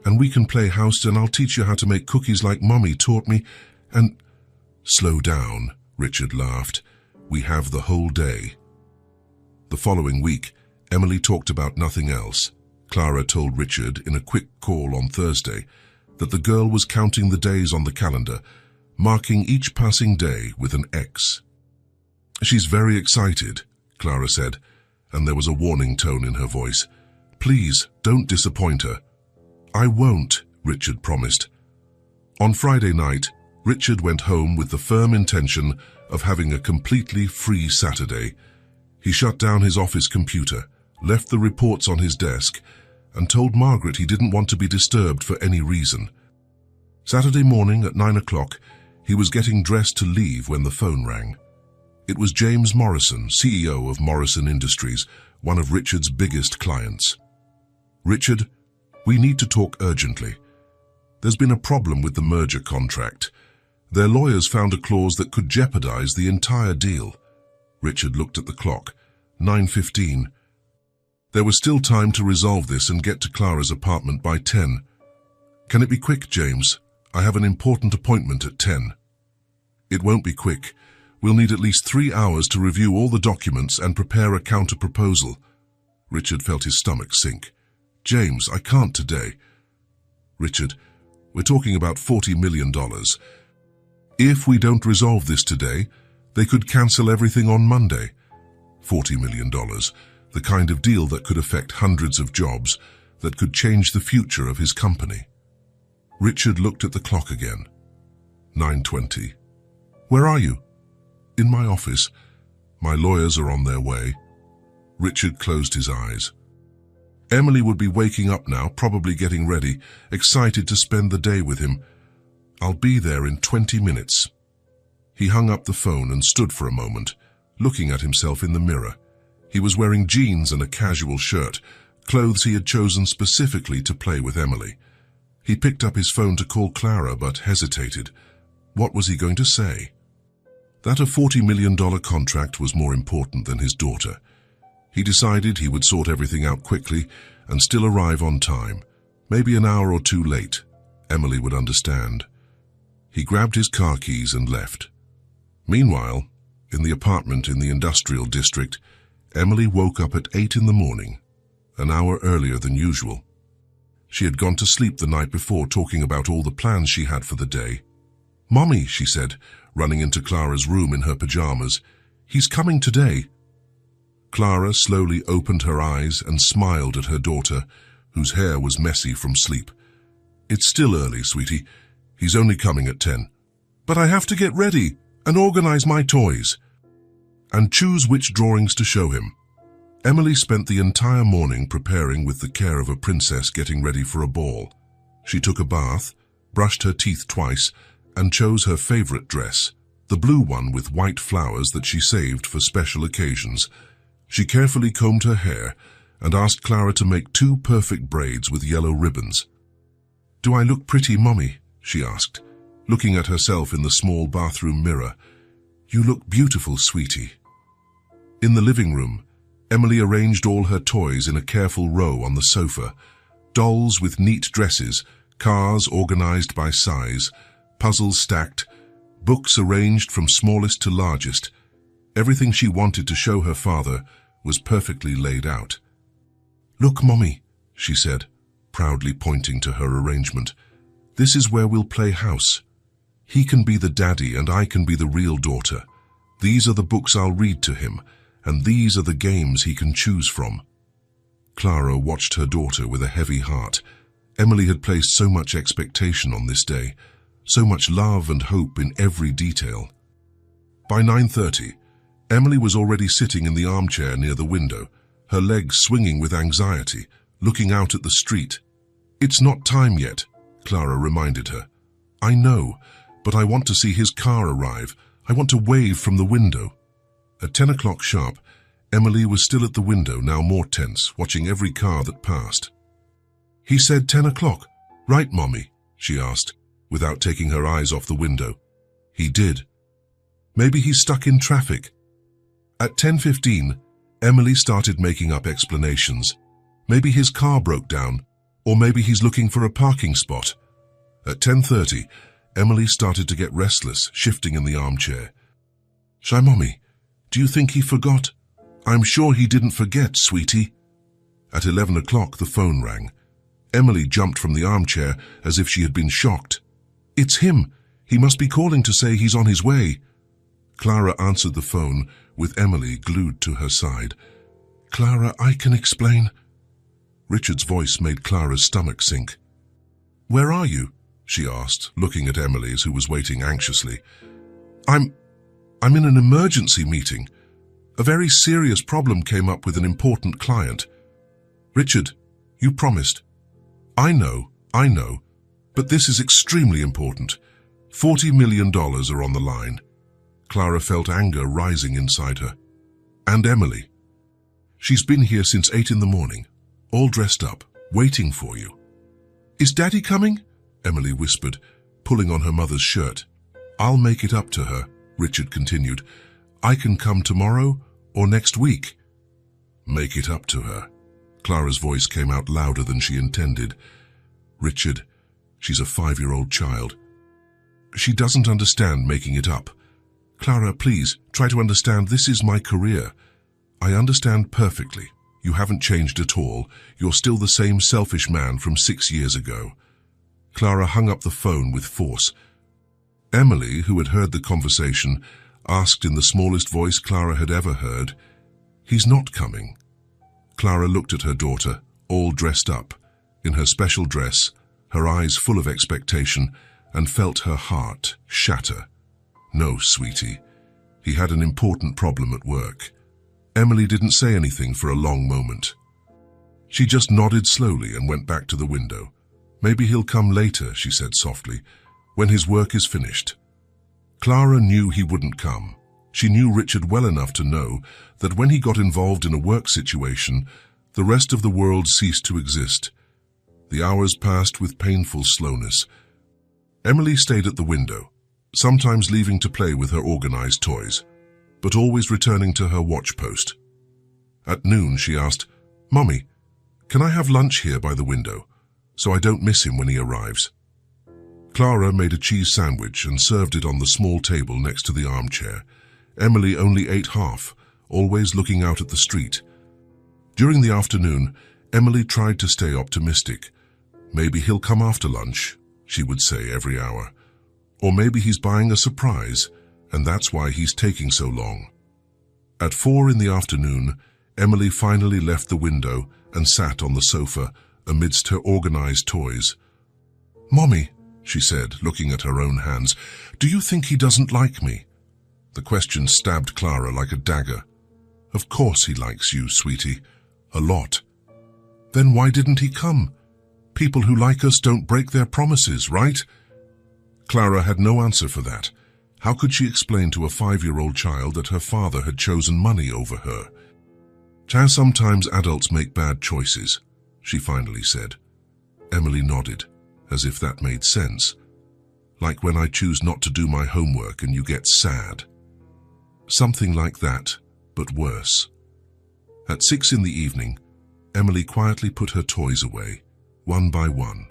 S1: And we can play house and I'll teach you how to make cookies like Mummy taught me, and... Slow down, Richard laughed. We have the whole day. The following week, Emily talked about nothing else. Clara told Richard in a quick call on Thursday that the girl was counting the days on the calendar, marking each passing day with an X. She's very excited, Clara said, and there was a warning tone in her voice. Please, don't disappoint her. I won't, Richard promised. On Friday night, Richard went home with the firm intention of having a completely free Saturday. He shut down his office computer, left the reports on his desk, and told Margaret he didn't want to be disturbed for any reason. Saturday morning at 9 o'clock, he was getting dressed to leave when the phone rang. It was James Morrison, CEO of Morrison Industries, one of Richard's biggest clients. Richard, we need to talk urgently. There's been a problem with the merger contract. Their lawyers found a clause that could jeopardize the entire deal. Richard looked at the clock. 9:15. There was still time to resolve this and get to Clara's apartment by 10. Can it be quick, James? I have an important appointment at 10. It won't be quick. We'll need at least 3 hours to review all the documents and prepare a counter-proposal. Richard felt his stomach sink. James, I can't today. Richard, we're talking about $40 million. If we don't resolve this today, they could cancel everything on Monday. $40 million, the kind of deal that could affect hundreds of jobs, that could change the future of his company. Richard looked at the clock again. 9:20. Where are you? In my office. My lawyers are on their way. Richard closed his eyes. Emily would be waking up now, probably getting ready, excited to spend the day with him. I'll be there in 20 minutes. He hung up the phone and stood for a moment, looking at himself in the mirror. He was wearing jeans and a casual shirt, clothes he had chosen specifically to play with Emily. He picked up his phone to call Clara, but hesitated. What was he going to say? That a $40 million contract was more important than his daughter. He decided he would sort everything out quickly and still arrive on time, maybe an hour or two late. Emily would understand. He grabbed his car keys and left. Meanwhile, in the apartment in the industrial district, Emily woke up at 8 in the morning, an hour earlier than usual. She had gone to sleep the night before talking about all the plans she had for the day. Mommy, she said, running into Clara's room in her pajamas, he's coming today. Clara slowly opened her eyes and smiled at her daughter, whose hair was messy from sleep. It's still early, sweetie. He's only coming at 10. But I have to get ready and organize my toys and choose which drawings to show him. Emily spent the entire morning preparing with the care of a princess getting ready for a ball. She took a bath, brushed her teeth twice, and chose her favorite dress, the blue one with white flowers that she saved for special occasions. She carefully combed her hair and asked Clara to make 2 perfect braids with yellow ribbons. Do I look pretty, Mommy? She asked, looking at herself in the small bathroom mirror. You look beautiful, sweetie. In the living room, Emily arranged all her toys in a careful row on the sofa. Dolls with neat dresses, cars organized by size, puzzles stacked, books arranged from smallest to largest. Everything she wanted to show her father was perfectly laid out. Look, Mommy, she said, proudly pointing to her arrangement. This is where we'll play house. He can be the daddy and I can be the real daughter. These are the books I'll read to him, and these are the games he can choose from. Clara watched her daughter with a heavy heart. Emily had placed so much expectation on this day, so much love and hope in every detail. By 9:30, Emily was already sitting in the armchair near the window, her legs swinging with anxiety, looking out at the street. It's not time yet, Clara reminded her. I know, but I want to see his car arrive. I want to wave from the window. At 10 o'clock sharp, Emily was still at the window, now more tense, watching every car that passed. He said 10 o'clock. Right, Mommy? She asked, without taking her eyes off the window. He did. Maybe he's stuck in traffic. At 10:15, Emily started making up explanations. Maybe his car broke down, or maybe he's looking for a parking spot. At 10:30, Emily started to get restless, shifting in the armchair. "Shy, Mommy, do you think he forgot?" "I'm sure he didn't forget, sweetie." At 11 o'clock, the phone rang. Emily jumped from the armchair as if she had been shocked. "It's him. He must be calling to say he's on his way." Clara answered the phone with Emily glued to her side. "Clara, I can explain." Richard's voice made Clara's stomach sink. "Where are you?" she asked, looking at Emily's, who was waiting anxiously. I'm in an emergency meeting. A very serious problem came up with an important client." "Richard, you promised." I know, but this is extremely important. $40 million are on the line." Clara felt anger rising inside her. "And Emily? She's been here since 8 in the morning, all dressed up, waiting for you." "Is Daddy coming?" Emily whispered, pulling on her mother's shirt. "I'll make it up to her," Richard continued. "I can come tomorrow or next week." "Make it up to her." Clara's voice came out louder than she intended. "Richard, she's a 5-year-old child. She doesn't understand making it up. Clara, please, try to understand. This is my career." "I understand perfectly. You haven't changed at all. You're still the same selfish man from 6 years ago." Clara hung up the phone with force. Emily, who had heard the conversation, asked in the smallest voice Clara had ever heard, "He's not coming?" Clara looked at her daughter, all dressed up, in her special dress, her eyes full of expectation, and felt her heart shatter. "No, sweetie. He had an important problem at work." Emily didn't say anything for a long moment. She just nodded slowly and went back to the window. "Maybe he'll come later," she said softly, "when his work is finished." Clara knew he wouldn't come. She knew Richard well enough to know that when he got involved in a work situation, the rest of the world ceased to exist. The hours passed with painful slowness. Emily stayed at the window, sometimes leaving to play with her organized toys, but always returning to her watch post. At noon, she asked, "Mommy, can I have lunch here by the window, so I don't miss him when he arrives?" Clara made a cheese sandwich and served it on the small table next to the armchair. Emily only ate half, always looking out at the street. During the afternoon, Emily tried to stay optimistic. "Maybe he'll come after lunch," she would say every hour. "Or maybe he's buying a surprise, and that's why he's taking so long." At 4 in the afternoon, Emily finally left the window and sat on the sofa amidst her organized toys. "Mommy," she said, looking at her own hands, "do you think he doesn't like me?" The question stabbed Clara like a dagger. "Of course he likes you, sweetie. A lot." "Then why didn't he come? People who like us don't break their promises, right?" Clara had no answer for that. How could she explain to a 5-year-old child that her father had chosen money over her? "How sometimes adults make bad choices," she finally said. Emily nodded, as if that made sense. "Like when I choose not to do my homework and you get sad." Something like that, but worse. At 6 in the evening, Emily quietly put her toys away, one by one.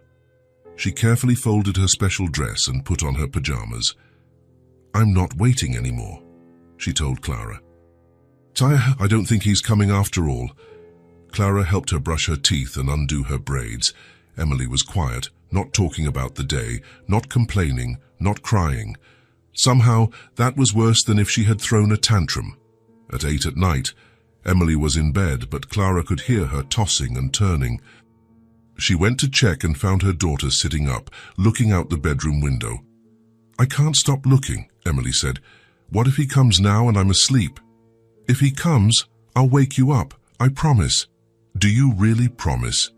S1: She carefully folded her special dress and put on her pajamas. "I'm not waiting anymore," she told Clara. "I don't think he's coming after all." Clara helped her brush her teeth and undo her braids. Emily was quiet, not talking about the day, not complaining, not crying. Somehow, that was worse than if she had thrown a tantrum. At 8 at night, Emily was in bed, but Clara could hear her tossing and turning. She went to check and found her daughter sitting up, looking out the bedroom window. "I can't stop looking," Emily said. "What if he comes now and I'm asleep?" "If he comes, I'll wake you up, I promise." "Do you really promise?"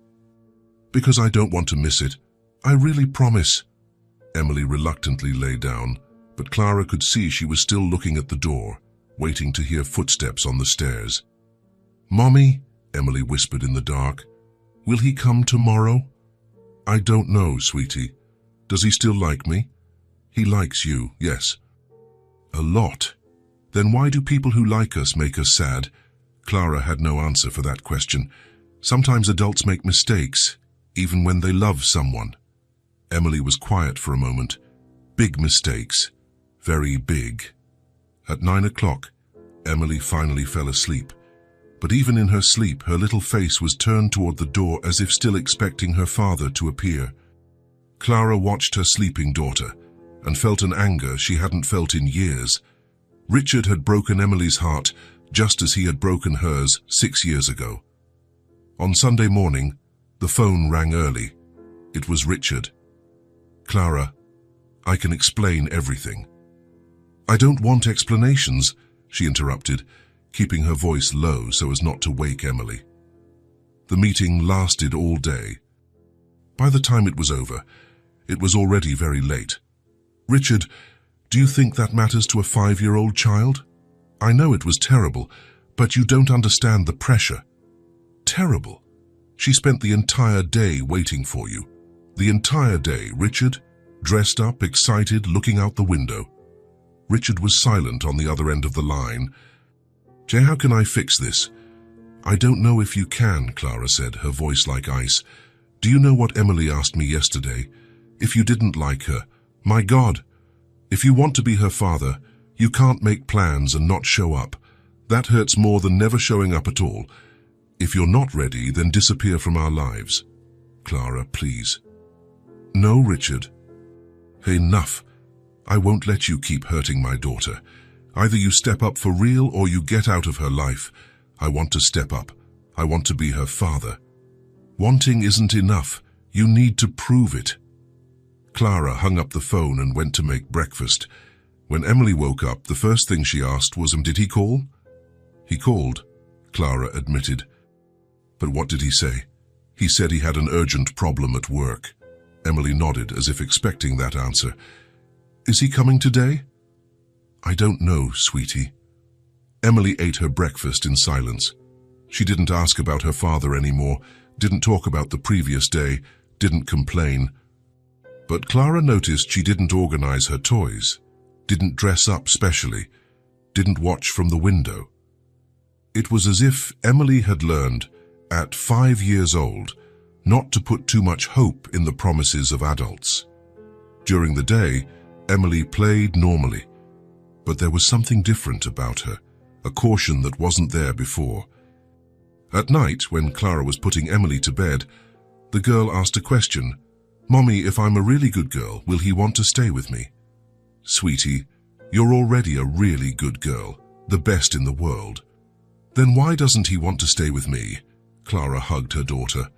S1: "Because I don't want to miss it. I really promise." Emily reluctantly lay down, but Clara could see she was still looking at the door, waiting to hear footsteps on the stairs. "Mommy," Emily whispered in the dark, "will he come tomorrow?" "I don't know, sweetie. Does he still like me?" "He likes you, yes." "A lot. Then why do people who like us make us sad?" Clara had no answer for that question. Sometimes adults make mistakes, even when they love someone. Emily was quiet for a moment. Big mistakes. Very big. At 9 o'clock, Emily finally fell asleep. But even in her sleep, her little face was turned toward the door as if still expecting her father to appear. Clara watched her sleeping daughter and felt an anger she hadn't felt in years. Richard had broken Emily's heart just as he had broken hers 6 years ago. On Sunday morning, the phone rang early. It was Richard. "Clara, I can explain everything." "I don't want explanations," she interrupted, keeping her voice low so as not to wake Emily. The meeting lasted all day. By the time it was over, it was already very late. "Richard, do you think that matters to a 5-year-old child? I know it was terrible, but you don't understand the pressure." "Terrible? She spent the entire day waiting for you. The entire day, Richard, dressed up, excited, looking out the window." Richard was silent on the other end of the line. "Jay, how can I fix this?" "I don't know if you can," Clara said, her voice like ice. "Do you know what Emily asked me yesterday? If you didn't like her, my God, if you want to be her father, you can't make plans and not show up. That hurts more than never showing up at all. If you're not ready, then disappear from our lives. Clara, please." "No, Richard." "Enough. I won't let you keep hurting my daughter. Either you step up for real or you get out of her life. I want to step up. I want to be her father." "Wanting isn't enough. You need to prove it." Clara hung up the phone and went to make breakfast. When Emily woke up, the first thing she asked was, "Did he call?" "He called," Clara admitted. "But what did he say?" "He said he had an urgent problem at work." Emily nodded as if expecting that answer. "Is he coming today?" "I don't know, sweetie." Emily ate her breakfast in silence. She didn't ask about her father anymore, didn't talk about the previous day, didn't complain. But Clara noticed she didn't organize her toys, didn't dress up specially, didn't watch from the window. It was as if Emily had learned, at 5 years old, not to put too much hope in the promises of adults. During the day, Emily played normally, but there was something different about her, a caution that wasn't there before. At night, when Clara was putting Emily to bed, the girl asked a question. "Mommy, if I'm a really good girl, will he want to stay with me?" "Sweetie, you're already a really good girl, the best in the world." "Then why doesn't he want to stay with me?" Clara hugged her daughter.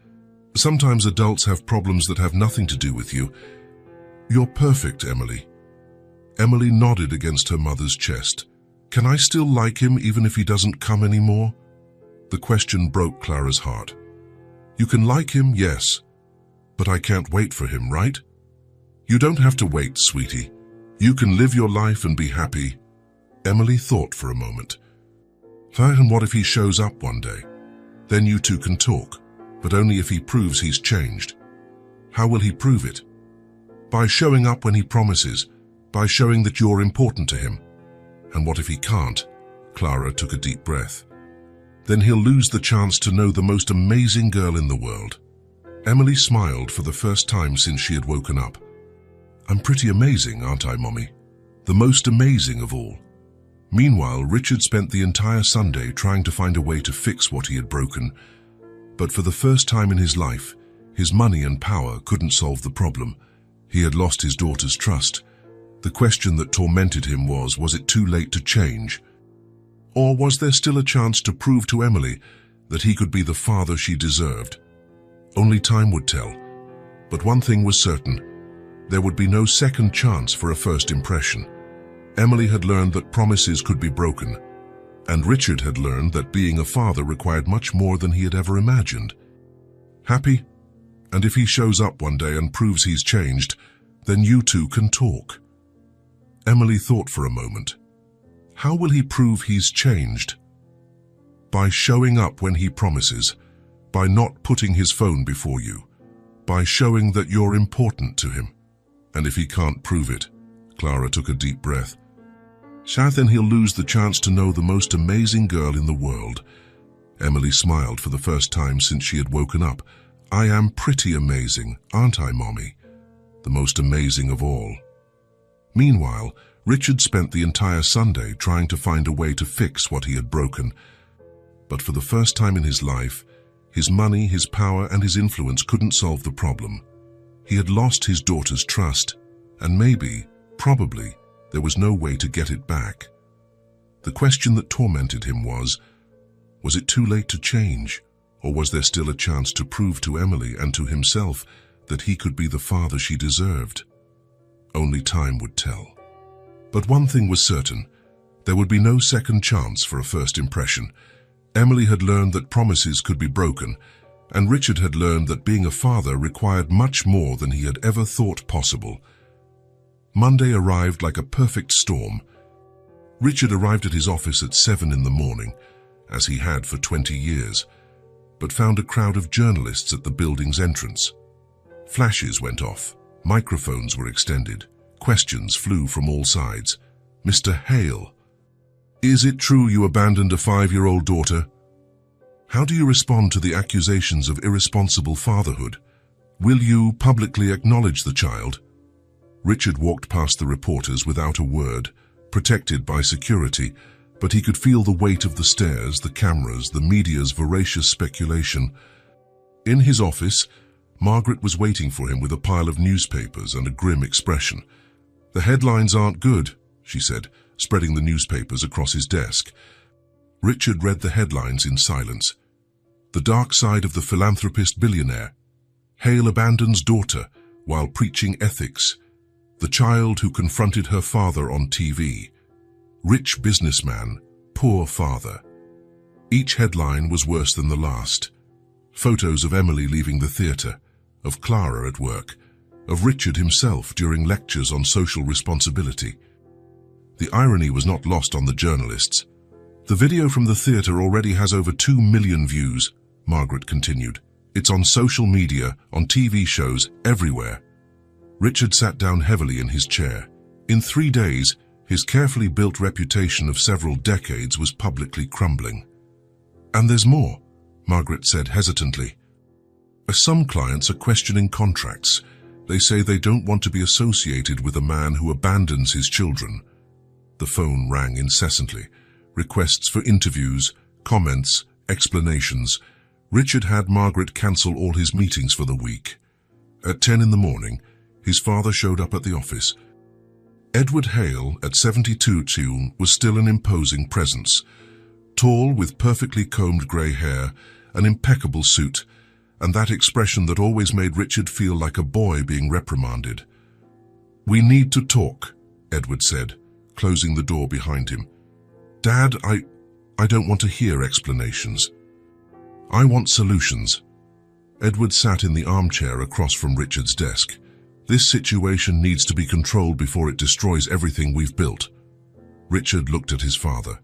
S1: "Sometimes adults have problems that have nothing to do with you. You're perfect, Emily." Emily nodded against her mother's chest. "Can I still like him even if he doesn't come anymore?" The question broke Clara's heart. "You can like him, yes, but I can't wait for him, right?" "You don't have to wait, sweetie. You can live your life and be happy." Emily thought for a moment. "And what if he shows up one day? Then you two can talk, but only if he proves he's changed." "How will he prove it?" "By showing up when he promises, by showing that you're important to him." "And what if he can't?" Clara took a deep breath. "Then he'll lose the chance to know the most amazing girl in the world." Emily smiled for the first time since she had woken up. "I'm pretty amazing, aren't I, Mommy? The most amazing of all." Meanwhile, Richard spent the entire Sunday trying to find a way to fix what he had broken. But for the first time in his life, his money and power couldn't solve the problem. He had lost his daughter's trust. The question that tormented him was it too late to change? Or was there still a chance to prove to Emily that he could be the father she deserved? Only time would tell. But one thing was certain. There would be no second chance for a first impression. Emily had learned that promises could be broken, and Richard had learned that being a father required much more than he had ever imagined. Happy? And if he shows up one day and proves he's changed, then you two can talk. Emily thought for a moment. How will he prove he's changed? By showing up when he promises, by not putting his phone before you, by showing that you're important to him. And if he can't prove it, Clara took a deep breath, then he'll lose the chance to know the most amazing girl in the world. Emily smiled for the first time since she had woken up. "I am pretty amazing, aren't I, Mommy? The most amazing of all." Meanwhile, Richard spent the entire Sunday trying to find a way to fix what he had broken. But for the first time in his life, his money, his power, and his influence couldn't solve the problem. He had lost his daughter's trust, and maybe, probably, there was no way to get it back. The question that tormented him was it too late to change, or was there still a chance to prove to Emily and to himself that he could be the father she deserved? Only time would tell. But one thing was certain: there would be no second chance for a first impression. Emily had learned that promises could be broken, and Richard had learned that being a father required much more than he had ever thought possible. Monday arrived like a perfect storm. Richard arrived at his office at 7 in the morning, as he had for 20 years, but found a crowd of journalists at the building's entrance. Flashes went off, microphones were extended, questions flew from all sides. "Mr. Hale, is it true you abandoned a 5-year-old daughter? How do you respond to the accusations of irresponsible fatherhood? Will you publicly acknowledge the child?" Richard walked past the reporters without a word, protected by security, but he could feel the weight of the stares, the cameras, the media's voracious speculation. In his office, Margaret was waiting for him with a pile of newspapers and a grim expression. "The headlines aren't good," she said, spreading the newspapers across his desk. Richard read the headlines in silence. "The dark side of the philanthropist billionaire. Hale abandons daughter while preaching ethics. The child who confronted her father on TV. Rich businessman, poor father." Each headline was worse than the last. Photos of Emily leaving the theater, of Clara at work, of Richard himself during lectures on social responsibility. The irony was not lost on the journalists. "The video from the theater already has over 2 million views," Margaret continued. "It's on social media, on TV shows, everywhere." Richard sat down heavily in his chair. In 3 days, his carefully built reputation of several decades was publicly crumbling. "And there's more," Margaret said hesitantly. "Some clients are questioning contracts. They say they don't want to be associated with a man who abandons his children." The phone rang incessantly. Requests for interviews, comments, explanations. Richard had Margaret cancel all his meetings for the week. At 10 in the morning, his father showed up at the office. Edward Hale, at 72, was still an imposing presence. Tall, with perfectly combed grey hair, an impeccable suit, and that expression that always made Richard feel like a boy being reprimanded. "We need to talk," Edward said, closing the door behind him. "Dad, I don't want to hear explanations. I want solutions." Edward sat in the armchair across from Richard's desk. "This situation needs to be controlled before it destroys everything we've built." Richard looked at his father,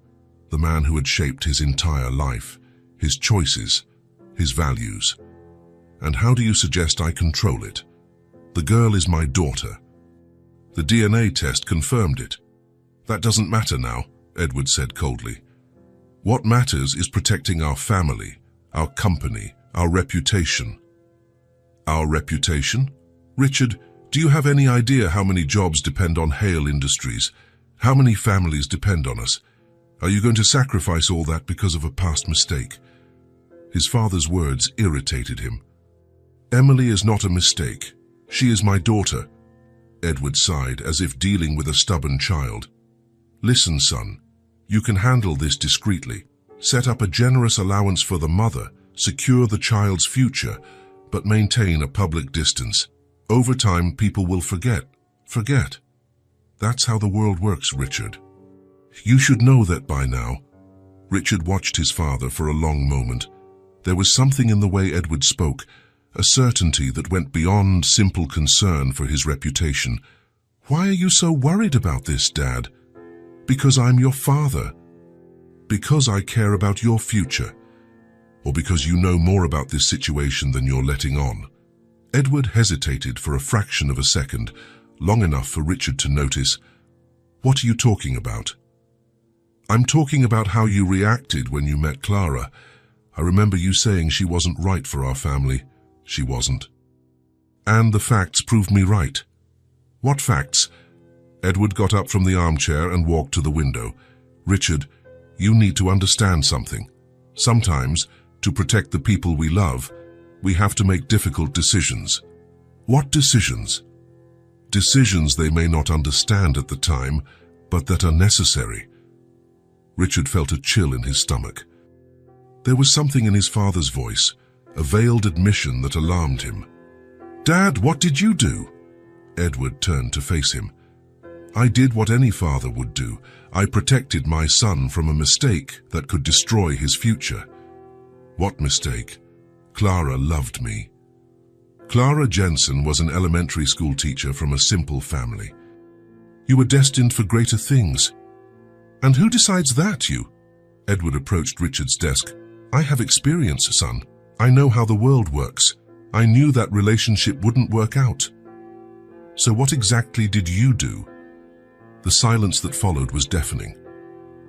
S1: the man who had shaped his entire life, his choices, his values. "And how do you suggest I control it? The girl is my daughter. The DNA test confirmed it." "That doesn't matter now," Edward said coldly. "What matters is protecting our family, our company, our reputation." "Our reputation? Richard, do you have any idea how many jobs depend on Hale Industries? How many families depend on us? Are you going to sacrifice all that because of a past mistake?" His father's words irritated him. "Emily is not a mistake. She is my daughter." Edward sighed, as if dealing with a stubborn child. "Listen, son, you can handle this discreetly. Set up a generous allowance for the mother, secure the child's future, but maintain a public distance. Over time, people will forget. That's how the world works, Richard. You should know that by now." Richard watched his father for a long moment. There was something in the way Edward spoke, a certainty that went beyond simple concern for his reputation. "Why are you so worried about this, Dad?" "Because I'm your father. Because I care about your future. Or because you know more about this situation than you're letting on." Edward hesitated for a fraction of a second, long enough for Richard to notice. "What are you talking about?" "I'm talking about how you reacted when you met Clara. I remember you saying she wasn't right for our family. She wasn't. And the facts proved me right. What facts? Edward got up from the armchair and walked to the window. Richard, you need to understand something. Sometimes, to protect the people we love, we have to make difficult decisions. What decisions? Decisions they may not understand at the time, but that are necessary. Richard felt a chill in his stomach. There was something in his father's voice, a veiled admission that alarmed him. Dad, what did you do? Edward turned to face him. I did what any father would do. I protected my son from a mistake that could destroy his future. What mistake? Clara loved me. Clara Jensen was an elementary school teacher from a simple family. You were destined for greater things. And who decides that, you? Edward approached Richard's desk. I have experience, son. I know how the world works. I knew that relationship wouldn't work out. So what exactly did you do? The silence that followed was deafening.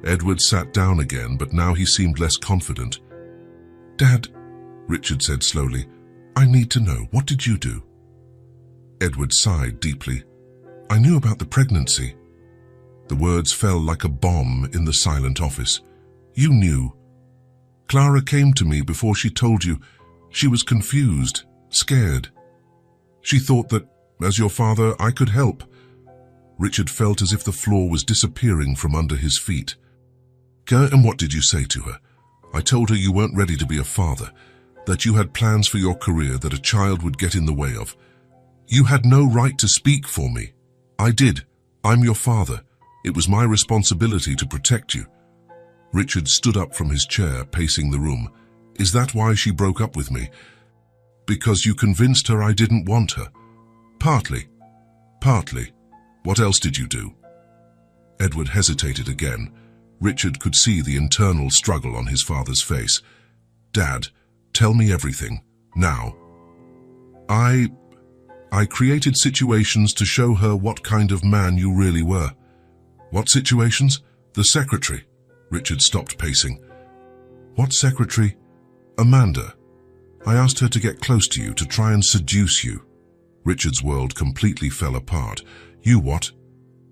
S1: Edward sat down again, but now he seemed less confident. Dad, Richard said slowly, I need to know, what did you do? Edward sighed deeply. I knew about the pregnancy. The words fell like a bomb in the silent office. You knew. Clara came to me before she told you. She was confused, scared. She thought that, as your father, I could help. Richard felt as if the floor was disappearing from under his feet. And what did you say to her? I told her you weren't ready to be a father, that you had plans for your career that a child would get in the way of. You had no right to speak for me. I did. I'm your father. It was my responsibility to protect you. Richard stood up from his chair, pacing the room. Is that why she broke up with me? Because you convinced her I didn't want her? Partly. Partly. What else did you do? Edward hesitated again. Richard could see the internal struggle on his father's face. Dad, tell me everything, now. I created situations to show her what kind of man you really were. What situations? The secretary. Richard stopped pacing. What secretary? Amanda. I asked her to get close to you, to try and seduce you. Richard's world completely fell apart. You what?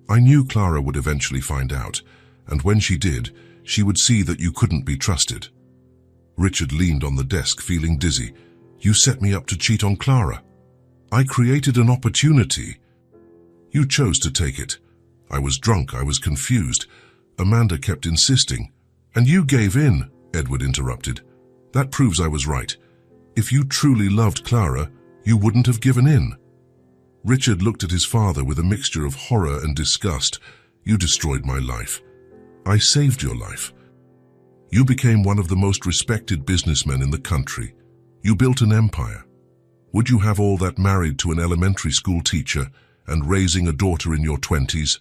S1: I knew Clara would eventually find out, and when she did, she would see that you couldn't be trusted. Richard leaned on the desk, feeling dizzy. You set me up to cheat on Clara. I created an opportunity. You chose to take it. I was drunk, I was confused. Amanda kept insisting. And you gave in, Edward interrupted. That proves I was right. If you truly loved Clara, you wouldn't have given in. Richard looked at his father with a mixture of horror and disgust. You destroyed my life. I saved your life. You became one of the most respected businessmen in the country. You built an empire. Would you have all that married to an elementary school teacher and raising a daughter in your 20s?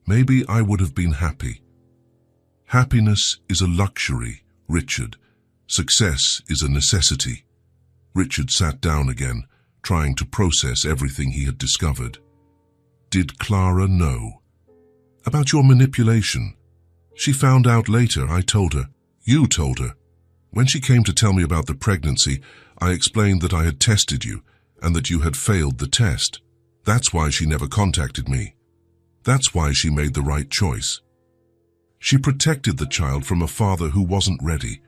S1: Maybe I would have been happy. Happiness is a luxury, Richard. Success is a necessity. Richard sat down again, trying to process everything he had discovered. Did Clara know? About your manipulation. She found out later, I told her. You told her. When she came to tell me about the pregnancy, I explained that I had tested you and that you had failed the test. That's why she never contacted me. That's why she made the right choice. She protected the child from a father who wasn't ready.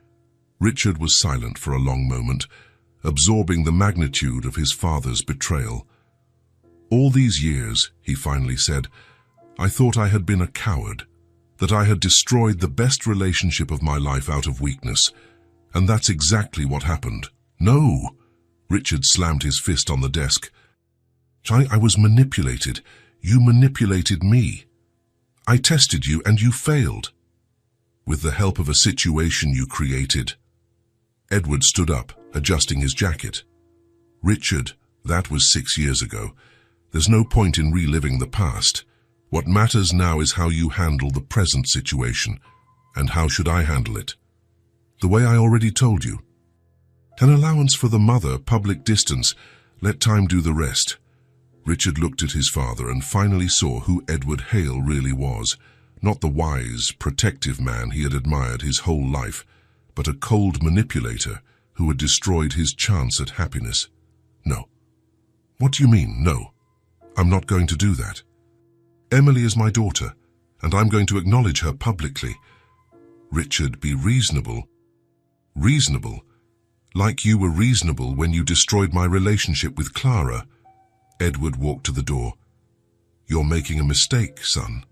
S1: Richard was silent for a long moment, absorbing the magnitude of his father's betrayal. All these years, he finally said, I thought I had been a coward, that I had destroyed the best relationship of my life out of weakness, and that's exactly what happened. No! Richard slammed his fist on the desk. I was manipulated. You manipulated me. I tested you and you failed. With the help of a situation you created. Edward stood up, adjusting his jacket. Richard, that was 6 years ago. There's no point in reliving the past. What matters now is how you handle the present situation. And how should I handle it? The way I already told you. An allowance for the mother, public distance. Let time do the rest. Richard looked at his father and finally saw who Edward Hale really was. Not the wise, protective man he had admired his whole life, but a cold manipulator who had destroyed his chance at happiness. No. What do you mean, no? I'm not going to do that. Emily is my daughter, and I'm going to acknowledge her publicly. Richard, be reasonable. Reasonable? Like you were reasonable when you destroyed my relationship with Clara. Edward walked to the door. You're making a mistake, son.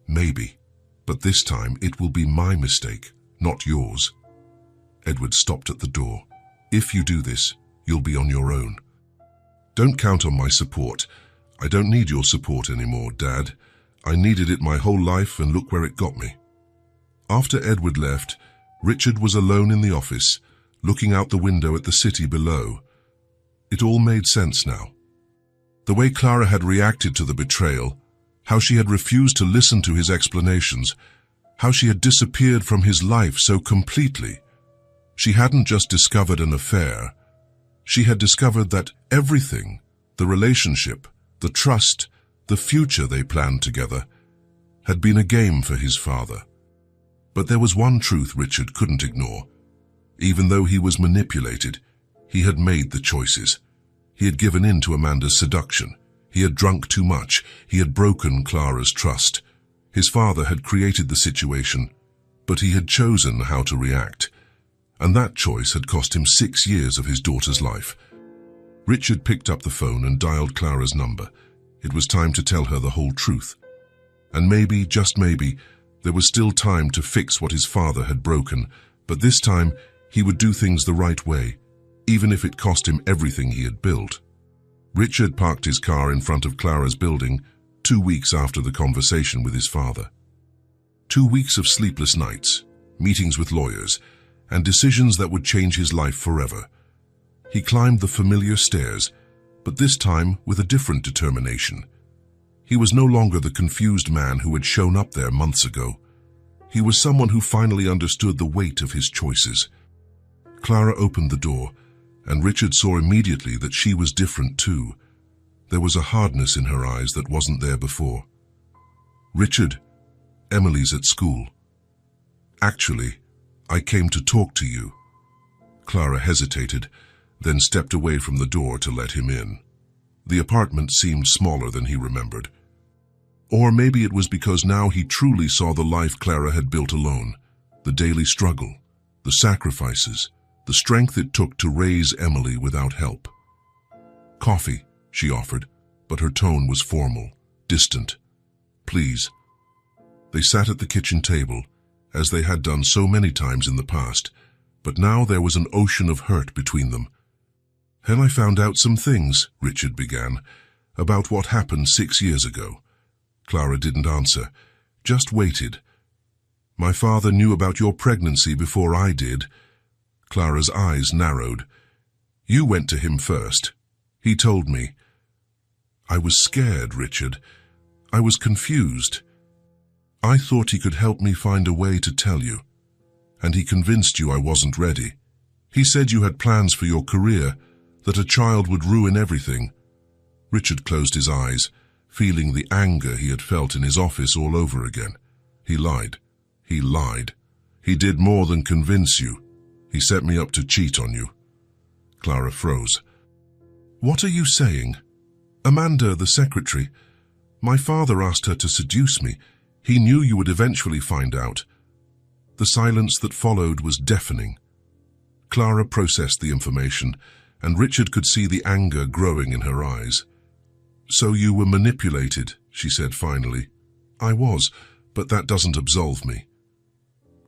S1: Maybe, but this time it will be my mistake, not yours. Edward stopped at the door. If you do this, you'll be on your own. Don't count on my support. I don't need your support anymore, Dad. I needed it my whole life, and look where it got me. After Edward left, Richard was alone in the office, looking out the window at the city below. It all made sense now. The way Clara had reacted to the betrayal, how she had refused to listen to his explanations, how she had disappeared from his life so completely. She hadn't just discovered an affair. She had discovered that everything, the relationship, the trust, the future they planned together, had been a game for his father. But there was one truth Richard couldn't ignore. Even though he was manipulated, he had made the choices. He had given in to Amanda's seduction. He had drunk too much. He had broken Clara's trust. His father had created the situation, but he had chosen how to react. And that choice had cost him 6 years of his daughter's life. Richard picked up the phone and dialed Clara's number. It was time to tell her the whole truth. And maybe, just maybe, there was still time to fix what his father had broken, but this time he would do things the right way, even if it cost him everything he had built. Richard parked his car in front of Clara's building 2 weeks after the conversation with his father. 2 weeks of sleepless nights, meetings with lawyers, and decisions that would change his life forever. He climbed the familiar stairs, but this time with a different determination. He was no longer the confused man who had shown up there months ago. He was someone who finally understood the weight of his choices. Clara opened the door, and Richard saw immediately that she was different too. There was a hardness in her eyes that wasn't there before. Richard, Emily's at school. Actually, I came to talk to you. Clara hesitated, then stepped away from the door to let him in. The apartment seemed smaller than he remembered. Or maybe it was because now he truly saw the life Clara had built alone, the daily struggle, the sacrifices, the strength it took to raise Emily without help. Coffee, she offered, but her tone was formal, distant. Please. They sat at the kitchen table, as they had done so many times in the past, but now there was an ocean of hurt between them. "And I found out some things," Richard began, "about what happened 6 years ago." Clara didn't answer, just waited. "My father knew about your pregnancy before I did." Clara's eyes narrowed. "You went to him first. He told me." "I was scared, Richard. I was confused. I thought he could help me find a way to tell you. And he convinced you I wasn't ready. He said you had plans for your career, that a child would ruin everything." Richard closed his eyes, feeling the anger he had felt in his office all over again. He lied. He lied. He did more than convince you. He set me up to cheat on you. Clara froze. "What are you saying?" "Amanda, the secretary. My father asked her to seduce me. He knew you would eventually find out." The silence that followed was deafening. Clara processed the information, and Richard could see the anger growing in her eyes. "So you were manipulated," she said finally. "I was, but that doesn't absolve me."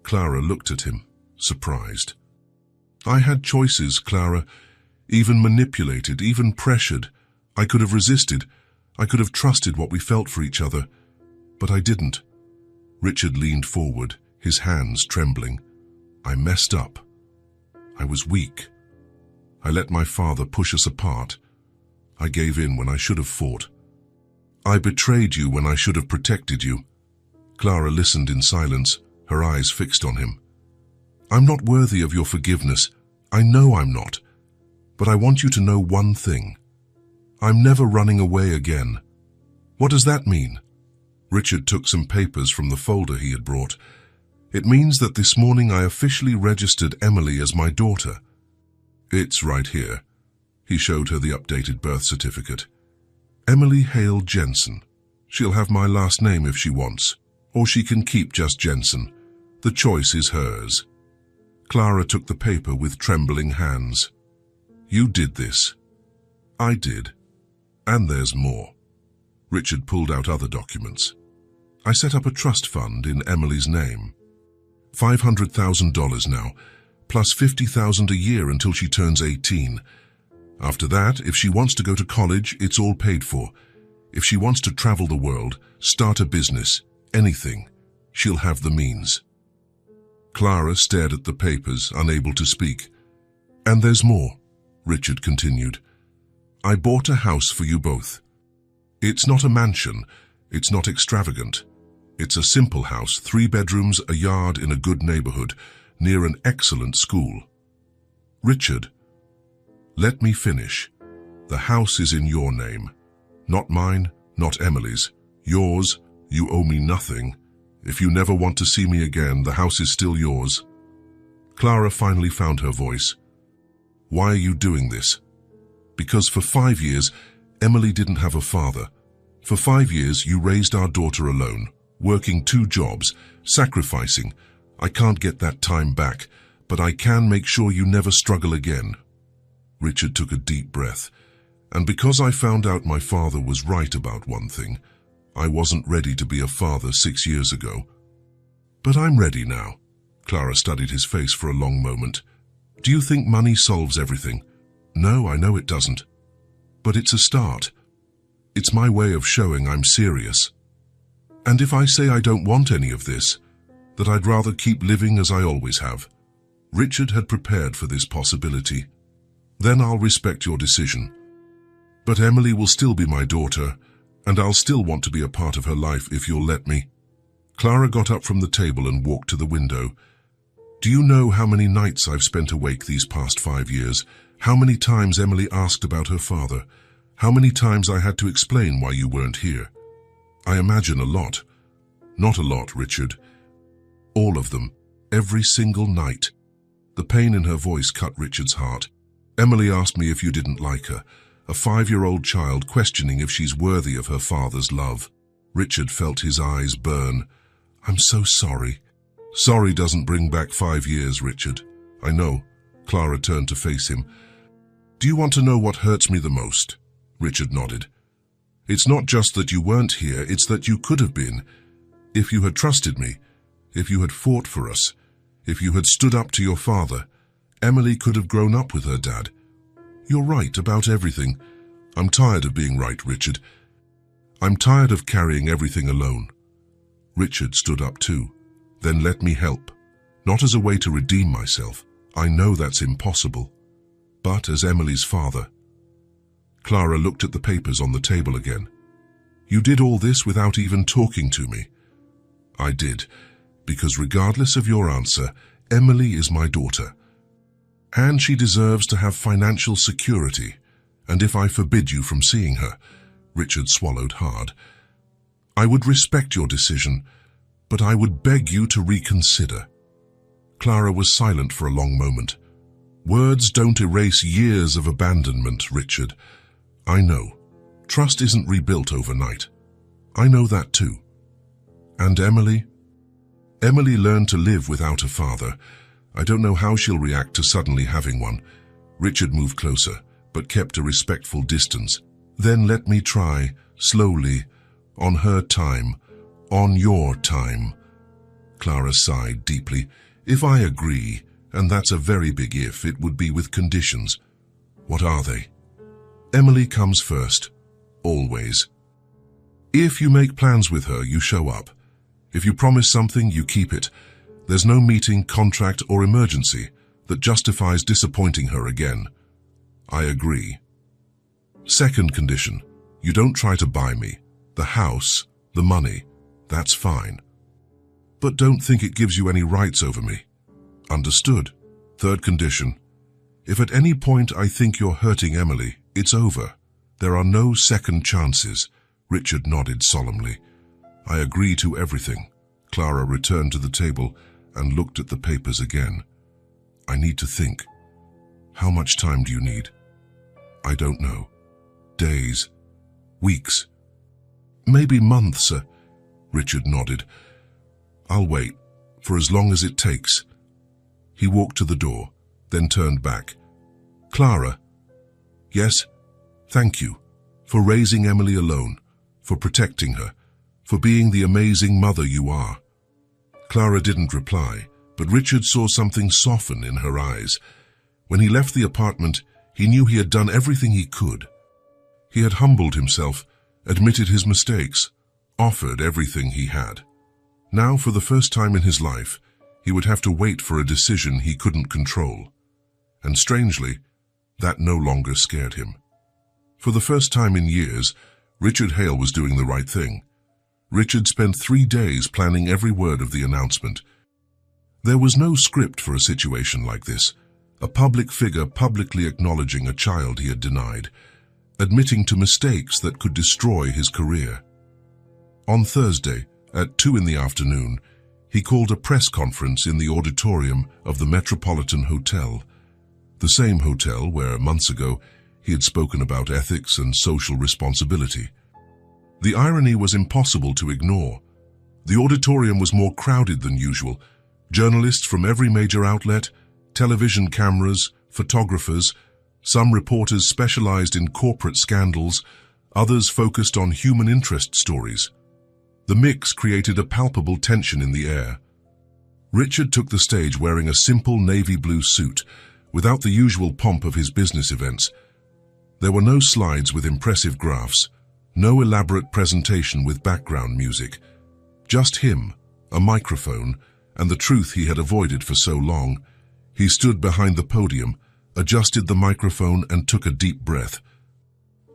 S1: Clara looked at him, surprised. "I had choices, Clara. Even manipulated, even pressured. I could have resisted. I could have trusted what we felt for each other. But I didn't." Richard leaned forward, his hands trembling. "I messed up. I was weak. I let my father push us apart. I gave in when I should have fought. I betrayed you when I should have protected you." Clara listened in silence, her eyes fixed on him. "I'm not worthy of your forgiveness. I know I'm not. But I want you to know one thing. I'm never running away again." "What does that mean?" Richard took some papers from the folder he had brought. It means that this morning I officially registered Emily as my daughter. It's right here. He showed her the updated birth certificate. Emily Hale Jensen. She'll have my last name if she wants, or she can keep just Jensen. The choice is hers. Clara took the paper with trembling hands. You did this. I did. And there's more. Richard pulled out other documents. I set up a trust fund in Emily's name. $500,000 now, plus $50,000 a year until she turns 18. After that, if she wants to go to college, it's all paid for. If she wants to travel the world, start a business, anything, she'll have the means. Clara stared at the papers, unable to speak. And there's more, Richard continued. I bought a house for you both. It's not a mansion, it's not extravagant. It's a simple house, 3 bedrooms, a yard in a good neighborhood, near an excellent school. Richard, let me finish. The house is in your name. Not mine, not Emily's. Yours, you owe me nothing. If you never want to see me again, the house is still yours. Clara finally found her voice. Why are you doing this? Because for 5 years, Emily didn't have a father. For 5 years, you raised our daughter alone, working 2 jobs, sacrificing. I can't get that time back, but I can make sure you never struggle again. Richard took a deep breath. And because I found out my father was right about one thing, I wasn't ready to be a father 6 years ago. But I'm ready now. Clara studied his face for a long moment. Do you think money solves everything? No, I know it doesn't. But it's a start. It's my way of showing I'm serious. And if I say I don't want any of this, that I'd rather keep living as I always have. Richard had prepared for this possibility. Then I'll respect your decision. But Emily will still be my daughter, and I'll still want to be a part of her life if you'll let me. Clara got up from the table and walked to the window. Do you know how many nights I've spent awake these past 5 years? How many times Emily asked about her father? How many times I had to explain why you weren't here? I imagine a lot. Not a lot, Richard. All of them. Every single night. The pain in her voice cut Richard's heart. Emily asked me if you didn't like her. A 5-year-old child questioning if she's worthy of her father's love. Richard felt his eyes burn. I'm so sorry. Sorry doesn't bring back 5 years, Richard. I know. Clara turned to face him. Do you want to know what hurts me the most? Richard nodded. It's not just that you weren't here, it's that you could have been. If you had trusted me, if you had fought for us, if you had stood up to your father, Emily could have grown up with her dad. You're right about everything. I'm tired of being right, Richard. I'm tired of carrying everything alone. Richard stood up too. Then let me help. Not as a way to redeem myself. I know that's impossible. But as Emily's father. Clara looked at the papers on the table again. You did all this without even talking to me. I did, because regardless of your answer, Emily is my daughter. And she deserves to have financial security. And if I forbid you from seeing her, Richard swallowed hard. I would respect your decision, but I would beg you to reconsider. Clara was silent for a long moment. Words don't erase years of abandonment, Richard. I know. Trust isn't rebuilt overnight. I know that too. And Emily? Emily learned to live without a father. I don't know how she'll react to suddenly having one. Richard moved closer, but kept a respectful distance. Then let me try, slowly, on her time, on your time. Clara sighed deeply. If I agree, and that's a very big if, it would be with conditions. What are they? Emily comes first, always. If you make plans with her, you show up. If you promise something, you keep it. There's no meeting, contract, or emergency that justifies disappointing her again. I agree. Second condition, you don't try to buy me. The house, the money, that's fine. But don't think it gives you any rights over me. Understood. Third condition, if at any point I think you're hurting Emily, it's over. There are no second chances. Richard nodded solemnly. I agree to everything. Clara returned to the table and looked at the papers again. I need to think. How much time do you need? I don't know. Days. Weeks. Maybe months, Richard nodded. I'll wait, for as long as it takes. He walked to the door, then turned back. Clara? Yes? Thank you. For raising Emily alone, for protecting her, for being the amazing mother you are. Clara didn't reply, but Richard saw something soften in her eyes. When he left the apartment, he knew he had done everything he could. He had humbled himself, admitted his mistakes, offered everything he had. Now, for the first time in his life, he would have to wait for a decision he couldn't control. And strangely, that no longer scared him. For the first time in years, Richard Hale was doing the right thing. Richard spent 3 days planning every word of the announcement. There was no script for a situation like this. A public figure publicly acknowledging a child he had denied, admitting to mistakes that could destroy his career. On Thursday, at 2 in the afternoon, he called a press conference in the auditorium of the Metropolitan Hotel, the same hotel where, months ago, he had spoken about ethics and social responsibility. The irony was impossible to ignore. The auditorium was more crowded than usual. Journalists from every major outlet, television cameras, photographers, some reporters specialized in corporate scandals, others focused on human interest stories. The mix created a palpable tension in the air. Richard took the stage wearing a simple navy blue suit, without the usual pomp of his business events. There were no slides with impressive graphs, no elaborate presentation with background music. Just him, a microphone, and the truth he had avoided for so long. He stood behind the podium, adjusted the microphone, and took a deep breath.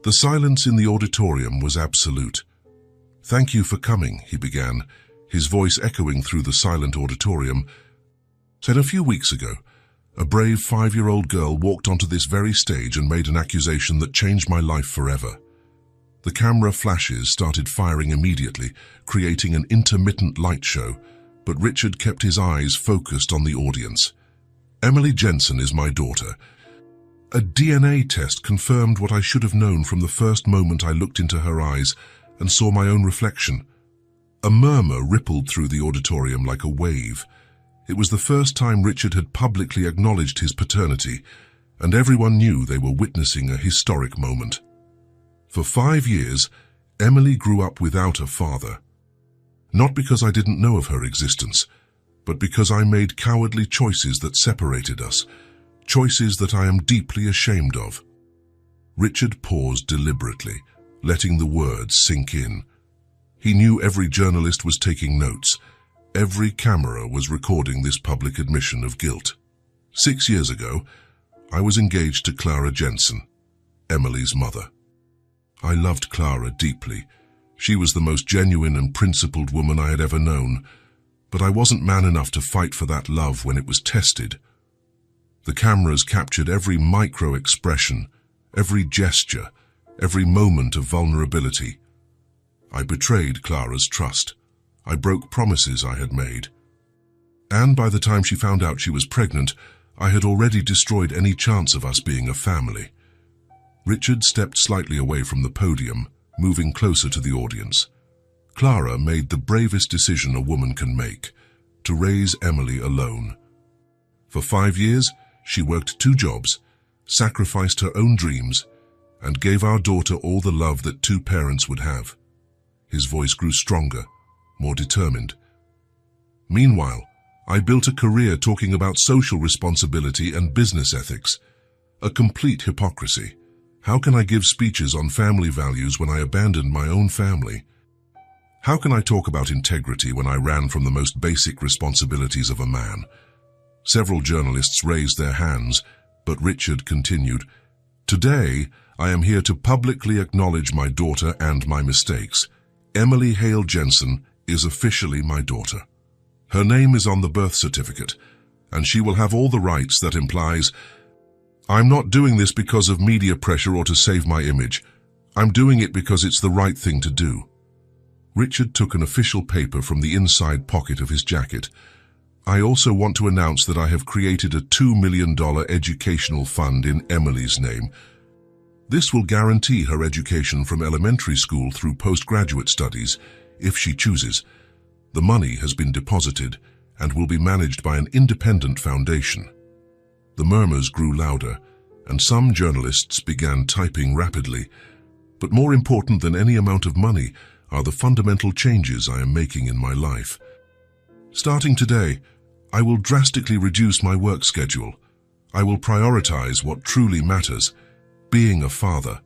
S1: The silence in the auditorium was absolute. "Thank you for coming," he began, his voice echoing through the silent auditorium. "Said a few weeks ago, a brave 5-year-old girl walked onto this very stage and made an accusation that changed my life forever." The camera flashes started firing immediately, creating an intermittent light show, but Richard kept his eyes focused on the audience. "Emily Jensen is my daughter. A DNA test confirmed what I should have known from the first moment I looked into her eyes and saw my own reflection." A murmur rippled through the auditorium like a wave. It was the first time Richard had publicly acknowledged his paternity, and everyone knew they were witnessing a historic moment. For 5 years, Emily grew up without a father. Not because I didn't know of her existence, but because I made cowardly choices that separated us, choices that I am deeply ashamed of. Richard paused deliberately, letting the words sink in. He knew every journalist was taking notes. Every camera was recording this public admission of guilt. 6 years ago, I was engaged to Clara Jensen, Emily's mother. I loved Clara deeply. She was the most genuine and principled woman I had ever known, but I wasn't man enough to fight for that love when it was tested. The cameras captured every micro-expression, every gesture, every moment of vulnerability. I betrayed Clara's trust. I broke promises I had made. And by the time she found out she was pregnant, I had already destroyed any chance of us being a family. Richard stepped slightly away from the podium, moving closer to the audience. Clara made the bravest decision a woman can make, to raise Emily alone. For 5 years, she worked 2 jobs, sacrificed her own dreams, and gave our daughter all the love that 2 parents would have. His voice grew stronger, more determined. Meanwhile, I built a career talking about social responsibility and business ethics. A complete hypocrisy. How can I give speeches on family values when I abandoned my own family? How can I talk about integrity when I ran from the most basic responsibilities of a man? Several journalists raised their hands, but Richard continued, "Today, I am here to publicly acknowledge my daughter and my mistakes. Emily Hale Jensen is officially my daughter. Her name is on the birth certificate, and she will have all the rights that implies. I'm not doing this because of media pressure or to save my image. I'm doing it because it's the right thing to do." Richard took an official paper from the inside pocket of his jacket. I also want to announce that I have created a $2 million educational fund in Emily's name. This will guarantee her education from elementary school through postgraduate studies, if she chooses. The money has been deposited and will be managed by an independent foundation. The murmurs grew louder, and some journalists began typing rapidly. But more important than any amount of money are the fundamental changes I am making in my life. Starting today, I will drastically reduce my work schedule. I will prioritize what truly matters, being a father.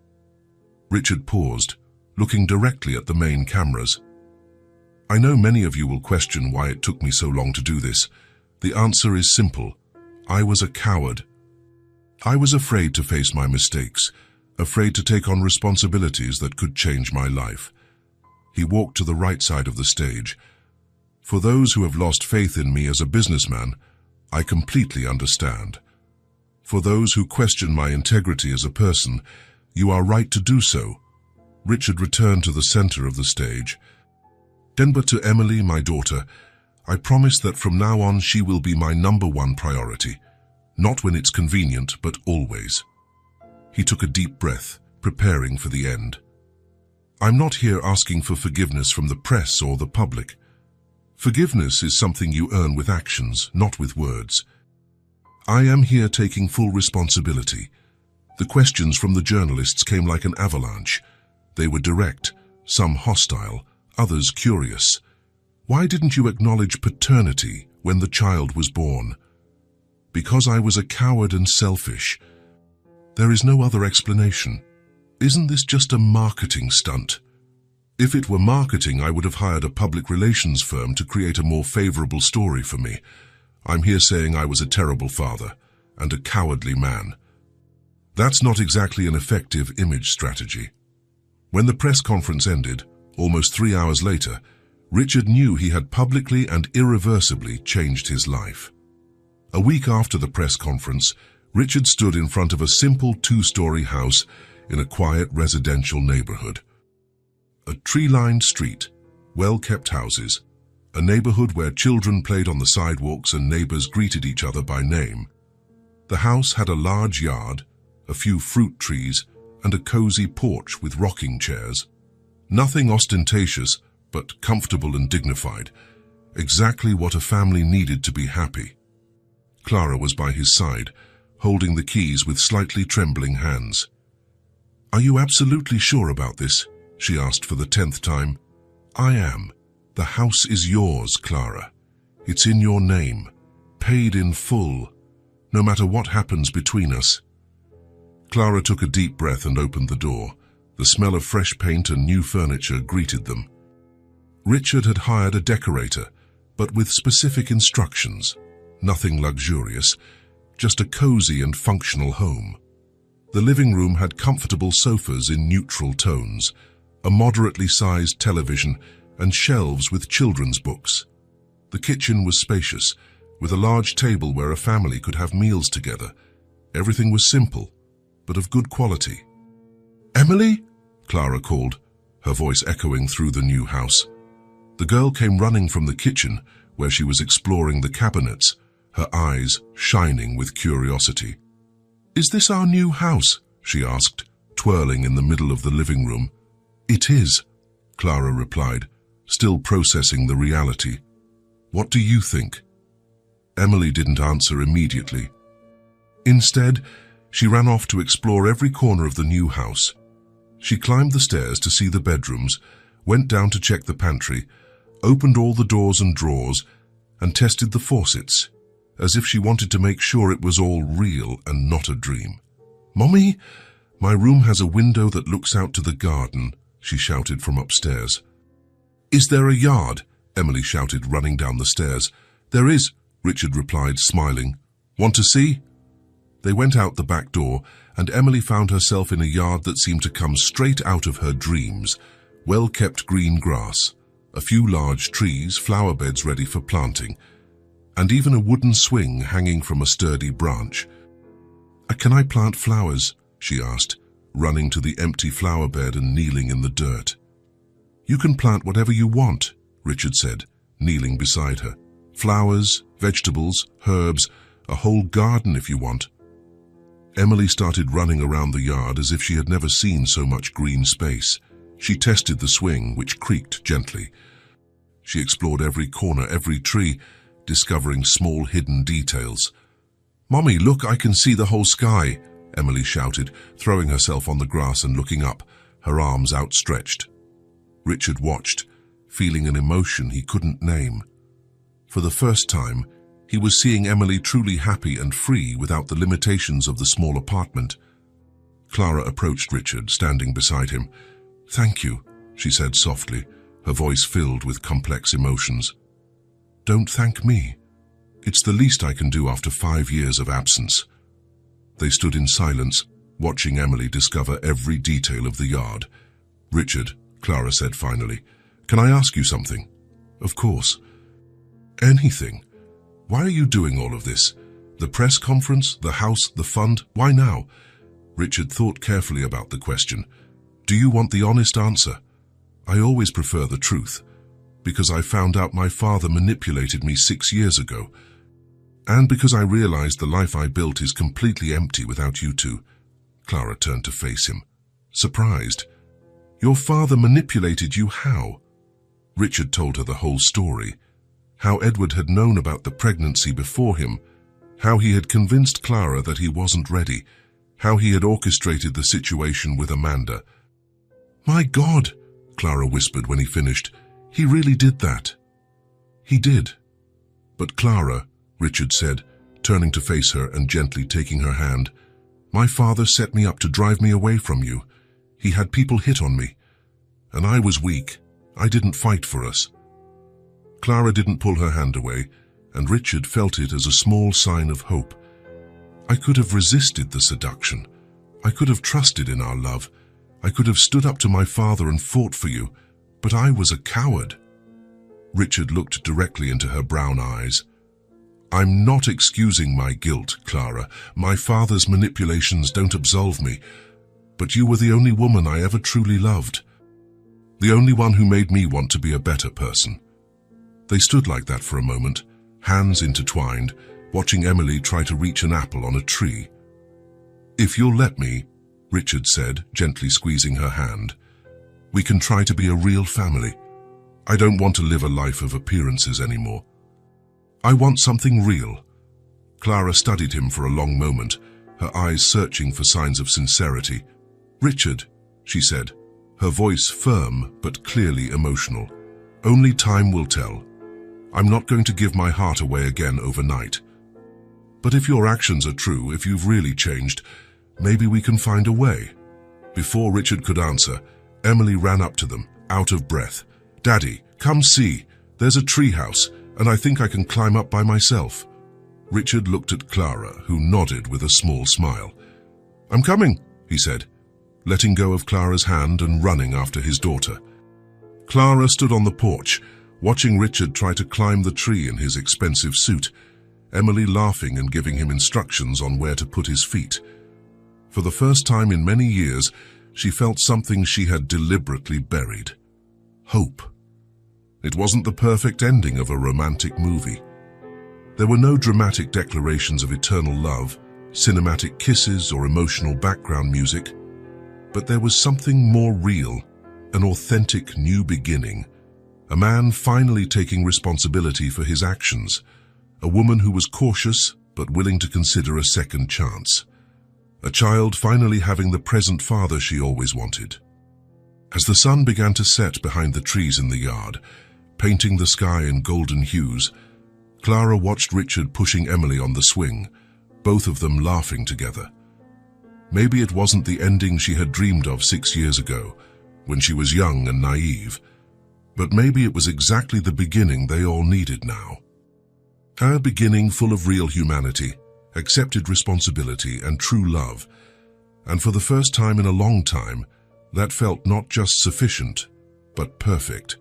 S1: Richard paused, looking directly at the main cameras. I know many of you will question why it took me so long to do this. The answer is simple. I was a coward. I was afraid to face my mistakes, afraid to take on responsibilities that could change my life. He walked to the right side of the stage. For those who have lost faith in me as a businessman, I completely understand. For those who question my integrity as a person, you are right to do so. Richard returned to the center of the stage. Then but to Emily, my daughter, I promise that from now on she will be my #1 priority. Not when it's convenient, but always. He took a deep breath, preparing for the end. I'm not here asking for forgiveness from the press or the public. Forgiveness is something you earn with actions, not with words. I am here taking full responsibility. The questions from the journalists came like an avalanche. They were direct, some hostile, others curious. Why didn't you acknowledge paternity when the child was born? Because I was a coward and selfish. There is no other explanation. Isn't this just a marketing stunt? If it were marketing, I would have hired a public relations firm to create a more favorable story for me. I'm here saying I was a terrible father and a cowardly man. That's not exactly an effective image strategy. When the press conference ended, almost 3 hours later, Richard knew he had publicly and irreversibly changed his life. A week after the press conference, Richard stood in front of a simple 2-story house in a quiet residential neighborhood. A tree-lined street, well-kept houses, a neighborhood where children played on the sidewalks and neighbors greeted each other by name. The house had a large yard, a few fruit trees, and a cozy porch with rocking chairs. Nothing ostentatious, but comfortable and dignified. Exactly what a family needed to be happy. Clara was by his side, holding the keys with slightly trembling hands. Are you absolutely sure about this? She asked for the 10th time. I am. The house is yours, Clara. It's in your name, paid in full, no matter what happens between us. Clara took a deep breath and opened the door. The smell of fresh paint and new furniture greeted them. Richard had hired a decorator, but with specific instructions. Nothing luxurious, just a cozy and functional home. The living room had comfortable sofas in neutral tones, a moderately sized television, and shelves with children's books. The kitchen was spacious, with a large table where a family could have meals together. Everything was simple, but of good quality. Emily? Clara called, her voice echoing through the new house. The girl came running from the kitchen, where she was exploring the cabinets, her eyes shining with curiosity. Is this our new house? She asked, twirling in the middle of the living room. It is, Clara replied, still processing the reality. What do you think? Emily didn't answer immediately. Instead, she ran off to explore every corner of the new house. She climbed the stairs to see the bedrooms, went down to check the pantry, opened all the doors and drawers, and tested the faucets, as if she wanted to make sure it was all real and not a dream. Mommy, my room has a window that looks out to the garden, she shouted from upstairs. Is there a yard? Emily shouted, running down the stairs. There is, Richard replied, smiling. Want to see? They went out the back door, and Emily found herself in a yard that seemed to come straight out of her dreams. Well-kept green grass, a few large trees, flower beds ready for planting, and even a wooden swing hanging from a sturdy branch. Can I plant flowers? She asked, running to the empty flower bed and kneeling in the dirt. You can plant whatever you want, Richard said, kneeling beside her. Flowers, vegetables, herbs, a whole garden if you want. Emily started running around the yard as if she had never seen so much green space. She tested the swing, which creaked gently. She explored every corner, every tree, discovering small hidden details. "Mommy, look, I can see the whole sky," Emily shouted, throwing herself on the grass and looking up, her arms outstretched. Richard watched, feeling an emotion he couldn't name. For the first time, he was seeing Emily truly happy and free without the limitations of the small apartment. Clara approached Richard, standing beside him. "Thank you," she said softly, her voice filled with complex emotions. "Don't thank me. It's the least I can do after 5 years of absence." They stood in silence, watching Emily discover every detail of the yard. "Richard," Clara said finally, "can I ask you something?" "Of course." "Anything. Why are you doing all of this? The press conference, the house, the fund, why now?" Richard thought carefully about the question. "Do you want the honest answer?" "I always prefer the truth, because I found out my father manipulated me 6 years ago, and because I realized the life I built is completely empty without you two." Clara turned to face him, surprised. "Your father manipulated you how?" Richard told her the whole story. How Edward had known about the pregnancy before him, how he had convinced Clara that he wasn't ready, how he had orchestrated the situation with Amanda. "My God," Clara whispered when he finished, "he really did that." "He did. But Clara," Richard said, turning to face her and gently taking her hand, "my father set me up to drive me away from you. He had people hit on me, and I was weak. I didn't fight for us." Clara didn't pull her hand away, and Richard felt it as a small sign of hope. "I could have resisted the seduction. I could have trusted in our love. I could have stood up to my father and fought for you, but I was a coward." Richard looked directly into her brown eyes. "I'm not excusing my guilt, Clara. My father's manipulations don't absolve me. But you were the only woman I ever truly loved. The only one who made me want to be a better person." They stood like that for a moment, hands intertwined, watching Emily try to reach an apple on a tree. "If you'll let me," Richard said, gently squeezing her hand, "we can try to be a real family. I don't want to live a life of appearances anymore. I want something real." Clara studied him for a long moment, her eyes searching for signs of sincerity. "Richard," she said, her voice firm but clearly emotional, "only time will tell. I'm not going to give my heart away again overnight. But if your actions are true, if you've really changed, maybe we can find a way." Before Richard could answer, Emily ran up to them, out of breath. "Daddy, come see. There's a treehouse, and I think I can climb up by myself." Richard looked at Clara, who nodded with a small smile. "I'm coming," he said, letting go of Clara's hand and running after his daughter. Clara stood on the porch, watching Richard try to climb the tree in his expensive suit, Emily laughing and giving him instructions on where to put his feet. For the first time in many years, she felt something she had deliberately buried. Hope. It wasn't the perfect ending of a romantic movie. There were no dramatic declarations of eternal love, cinematic kisses, or emotional background music, but there was something more real, an authentic new beginning, a man finally taking responsibility for his actions, a woman who was cautious but willing to consider a second chance, a child finally having the present father she always wanted. As the sun began to set behind the trees in the yard, painting the sky in golden hues, Clara watched Richard pushing Emily on the swing, both of them laughing together. Maybe it wasn't the ending she had dreamed of 6 years ago, when she was young and naive, but maybe it was exactly the beginning they all needed now. A beginning full of real humanity, accepted responsibility, and true love. And for the first time in a long time, that felt not just sufficient, but perfect.